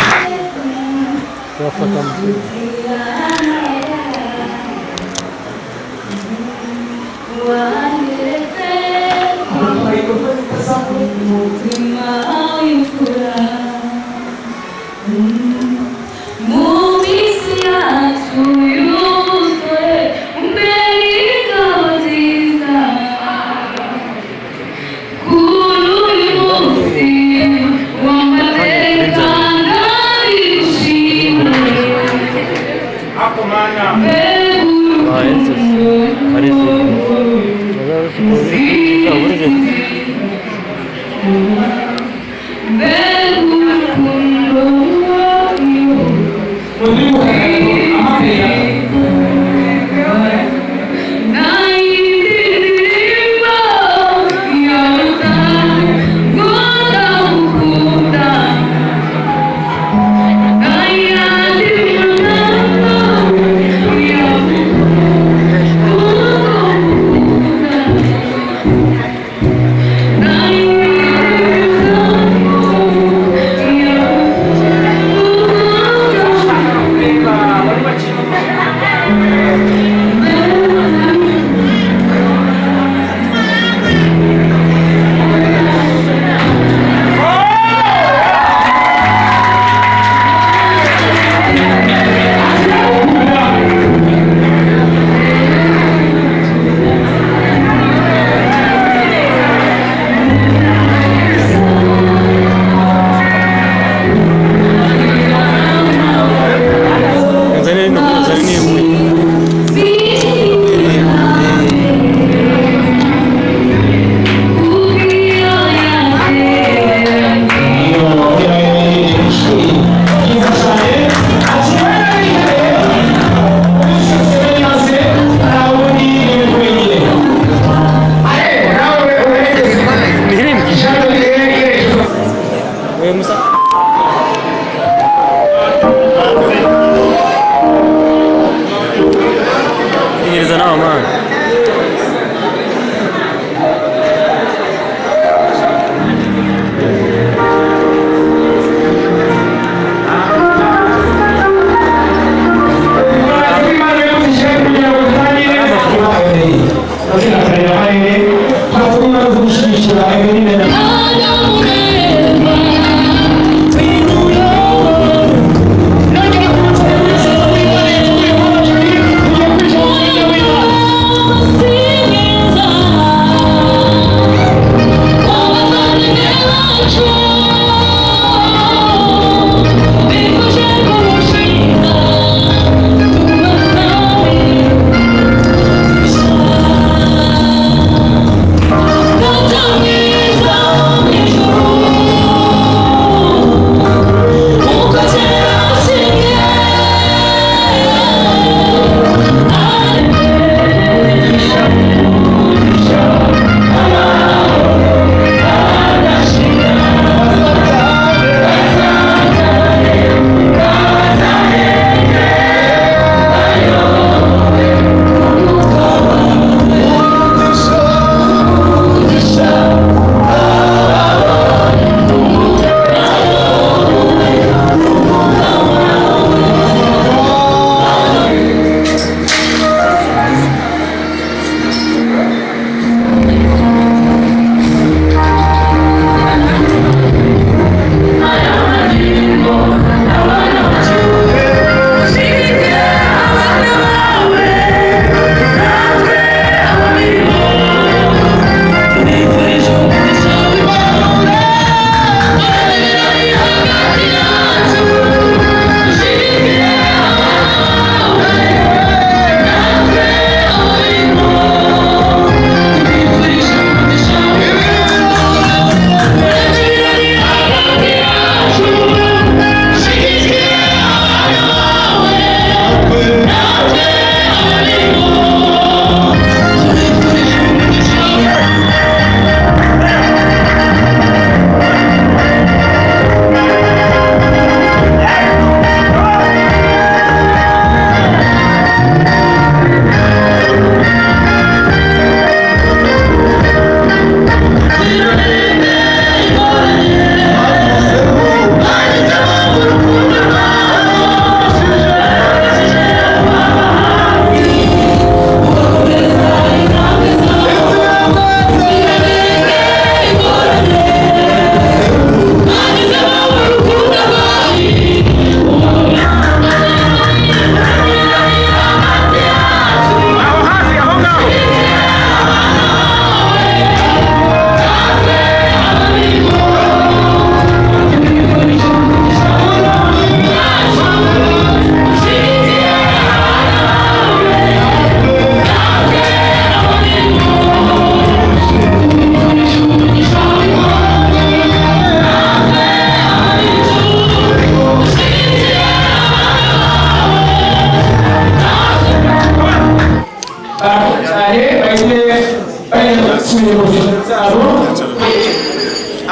basubire mu biro byabo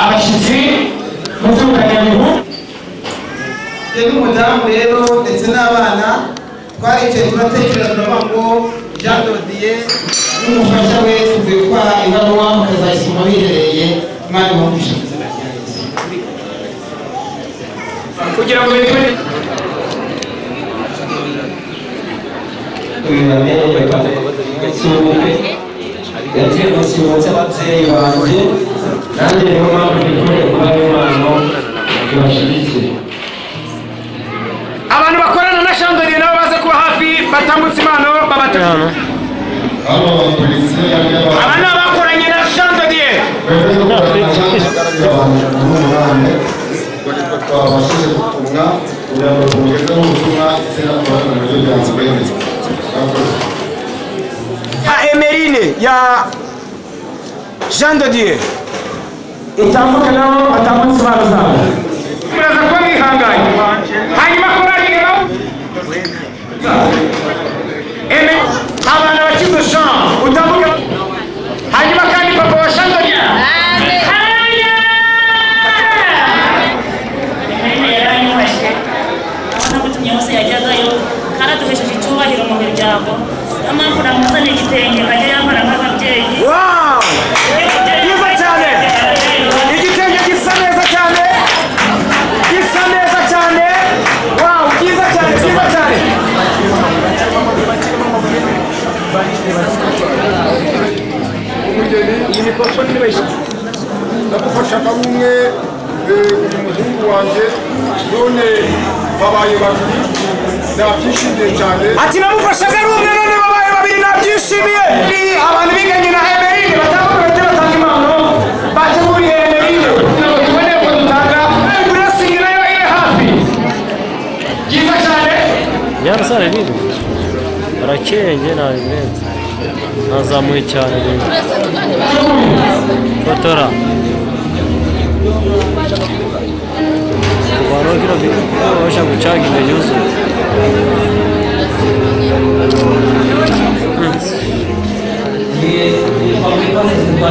abashyitsi muzukanyabihu rero umudamu rero ndetse n'abana twaricaye turatekereza turavuga ngo Jean Dodier n'umufasha we tuvuye gutwara ibaruwa mukazashyirwa biherereye imana ibamugisha kugira ngo bitwe yagiye mu kigo cy'ababyeyi banjye nanjye niyo mpamvu nikoreye kuba impano ibashyigikiye. abantu bakorana na Chandelier nabo baze kuba hafi batambutse impano babatana aba ni abakoranye na Chandelier twabashije gutumwa kugira ngo tugezeho ubutumwa izina kubona mu buryo bwanzwe ha Emerine ya Jean Dodier itambuke nabo batambutse impano zabo muraza kuba mwihanganye hanyuma korarira abana bakize Jean utambuke hanyuma kandi papa wa Jean Dodier yajyagayo karaduhesheje icyubahiro mu miryango niyo mpamvu namuzana igitenge nkajya yambara nk'ababyeyi. Byiza cyane igitenge gisa neza cyane gisa neza cyane wow byiza cyane byiza cyane umugeni iyi ni koso nibeshye ndagufashaga bumwe uyu muhungu wanjye none babaye babiri nabyishimiye cyane ati namufashaga ari umwe none babaye babiri nabyishimiye abantu biganye na Emerine batanga batanga impano baje muri Emerine kugira ngo tubone ko dutanga blessing nayo iri hafi byiza cyane yarasare bibi arakenge nabimenze nazamuye cyane rero fotora kubantu kino babasha gucanga imbere yuzuye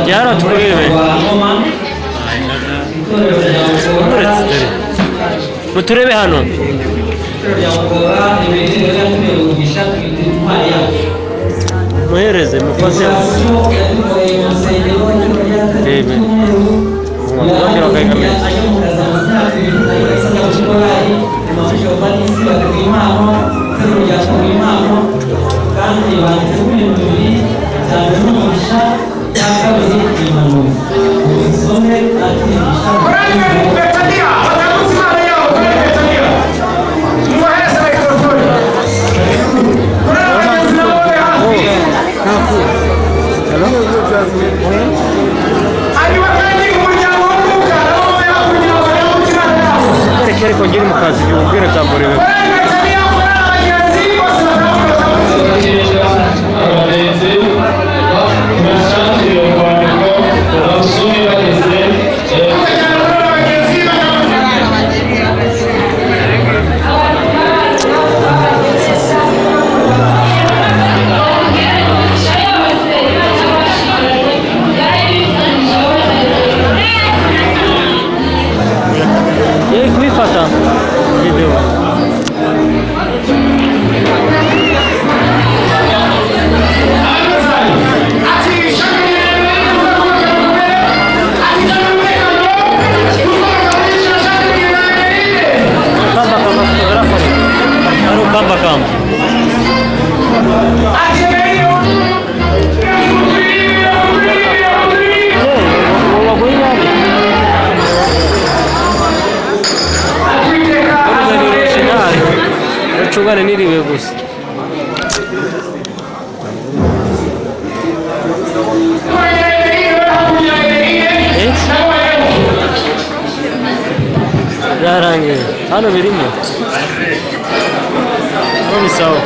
byaratwiriwe muturebe hano muhereze mufate rebe umwanya wakayigamira kandi banditse kuri ibintu bibiri cyane n'umugisha cyangwa biri impanuro ubisome atigisha Betania batambutse impano yabo kuri Betania mubahereze mikrofone kuri abagenzi nabo be hafi hanyuma kandi umuryango w'umwuka nabo be hafi kugira ngo batambutse impano yabo reka ariko ngiri mu kazi ubwire byamurewe yari kubifata video Kamba. Chungane niriwe gusa. Yarangiye. Hano birimo. Ni sawa.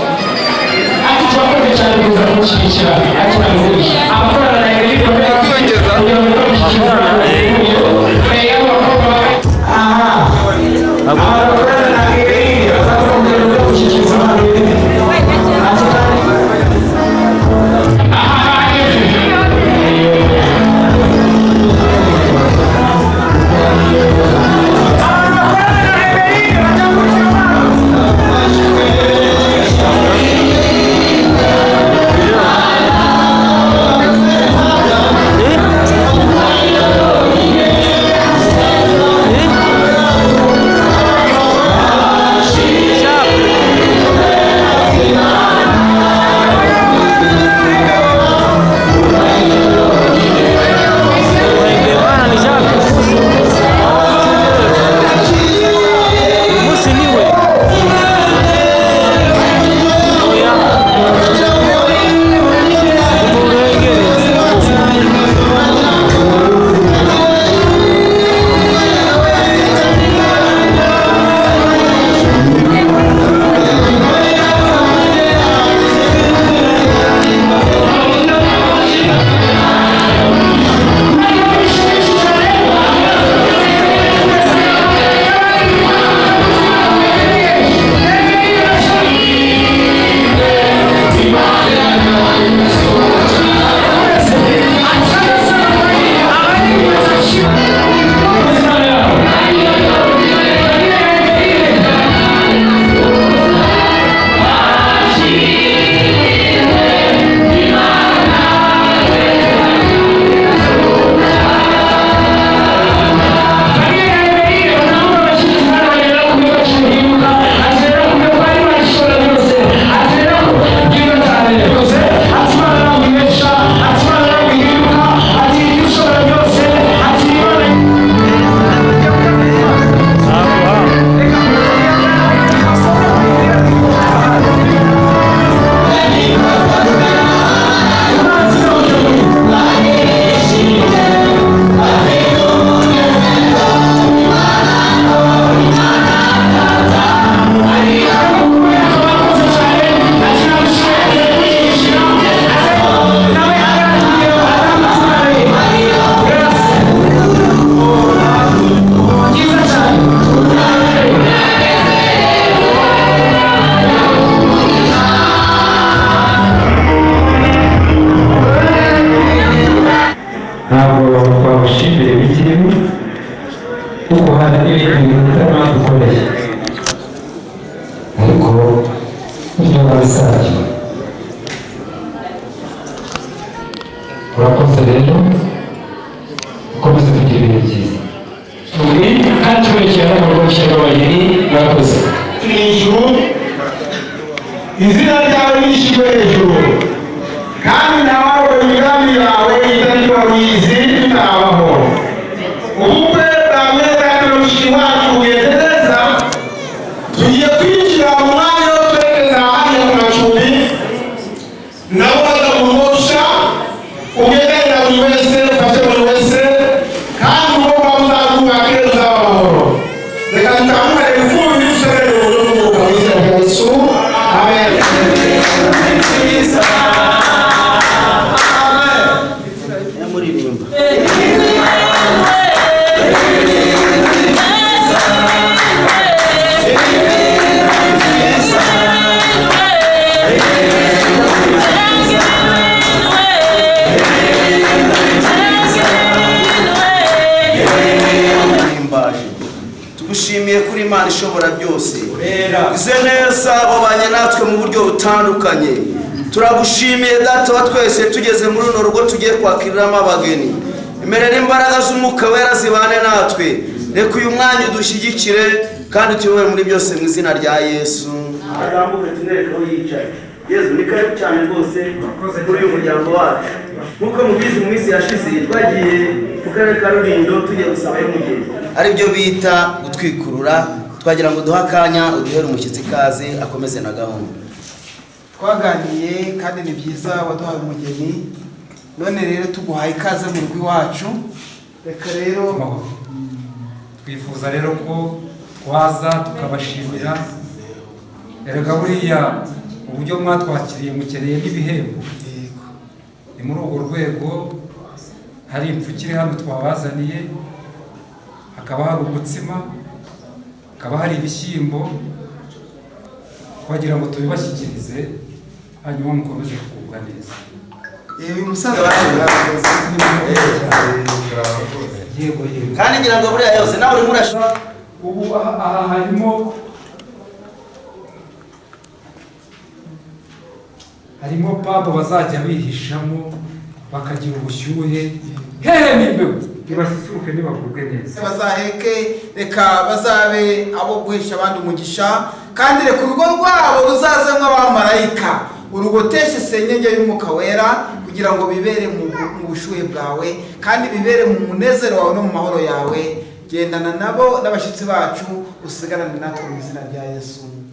ntabwo twabashimire bikirimo kuko hari n'ibindi bitarama dukoreye ariko buryo bwasaje urakoze rero ukomeze kugira ibihe byiza kandi tuberekera n'amakuru gushyira abageni murakoze mu ijuru izina ryawe rishyirwe hejuru kandi ntawaroba imigambi yawe itari wabizi tutabaho ubukwe bwa mweza n'umushiki wacu bugenze neza tugiye kwinjira mu mwanya wo twerekeza hariya mu macumbi nabo bakaguhosha ugendera buri wese ufashe buri wese kandi umukobwa uzarwubake uzaba amahoro reka tutamukare gukumva ibisore mu buryo bw'umwuka mu izina rya Yesu amen. tugushimiye kuri Imana ishobora byose ize neza wabanye natwe mu buryo butandukanye turagushimiye data wa twese tugeze muri runo rugo tugiye kwakiriramo abageni imerera imbaraga z'umwuka wera zibane natwe reka uyu mwanya udushyigikire kandi tuyoboye muri byose mu izina rya Yesu azamuke tunereke aho yicaye Yesu ni karibu cyane rwose kuri uyu muryango wacu nk'uko mubizi mu minsi yashize twagiye mu karere ka Rulindo tugiye gusaba y'umugeni aribyo bita gutwikurura twagira ngo duha akanya uduhere umushyitsi ikaze akomeze na gahunda twaganiye kandi ni byiza waduhaye umugeni none rero tuguhaye ikaze mu rugo iwacu reka rero twifuza rero ko waza tukabashimira erega buriya uburyo mwatwakiriye mukeneye n'ibihembo ni muri urwo rwego hari impfukire hano twabazaniye hakaba hari umutsima hakaba hari ibishyimbo twagira ngo tubibashyikirize hanyuma mukomeze kugubwa neza uyu musaza wacu kandi ngira ngo buriya yose nawe urimo urashaka ubu aha harimo papa bazajya bihishamo bakagira ubushyuhe hehe n'imbeho ntibasusuruke ntibagubwe neza bazaheke reka bazabe abo guhesha abandi umugisha kandi reka urugo rwabo ruzazemo abamarayika urugoteshe senyenge y'umwuka wera kugira ngo bibere mu bushuhe bwawe kandi bibere mu munezero wawe no mu mahoro yawe gendana nabo n'abashyitsi bacu usigarane natwe mu izina rya Yesu.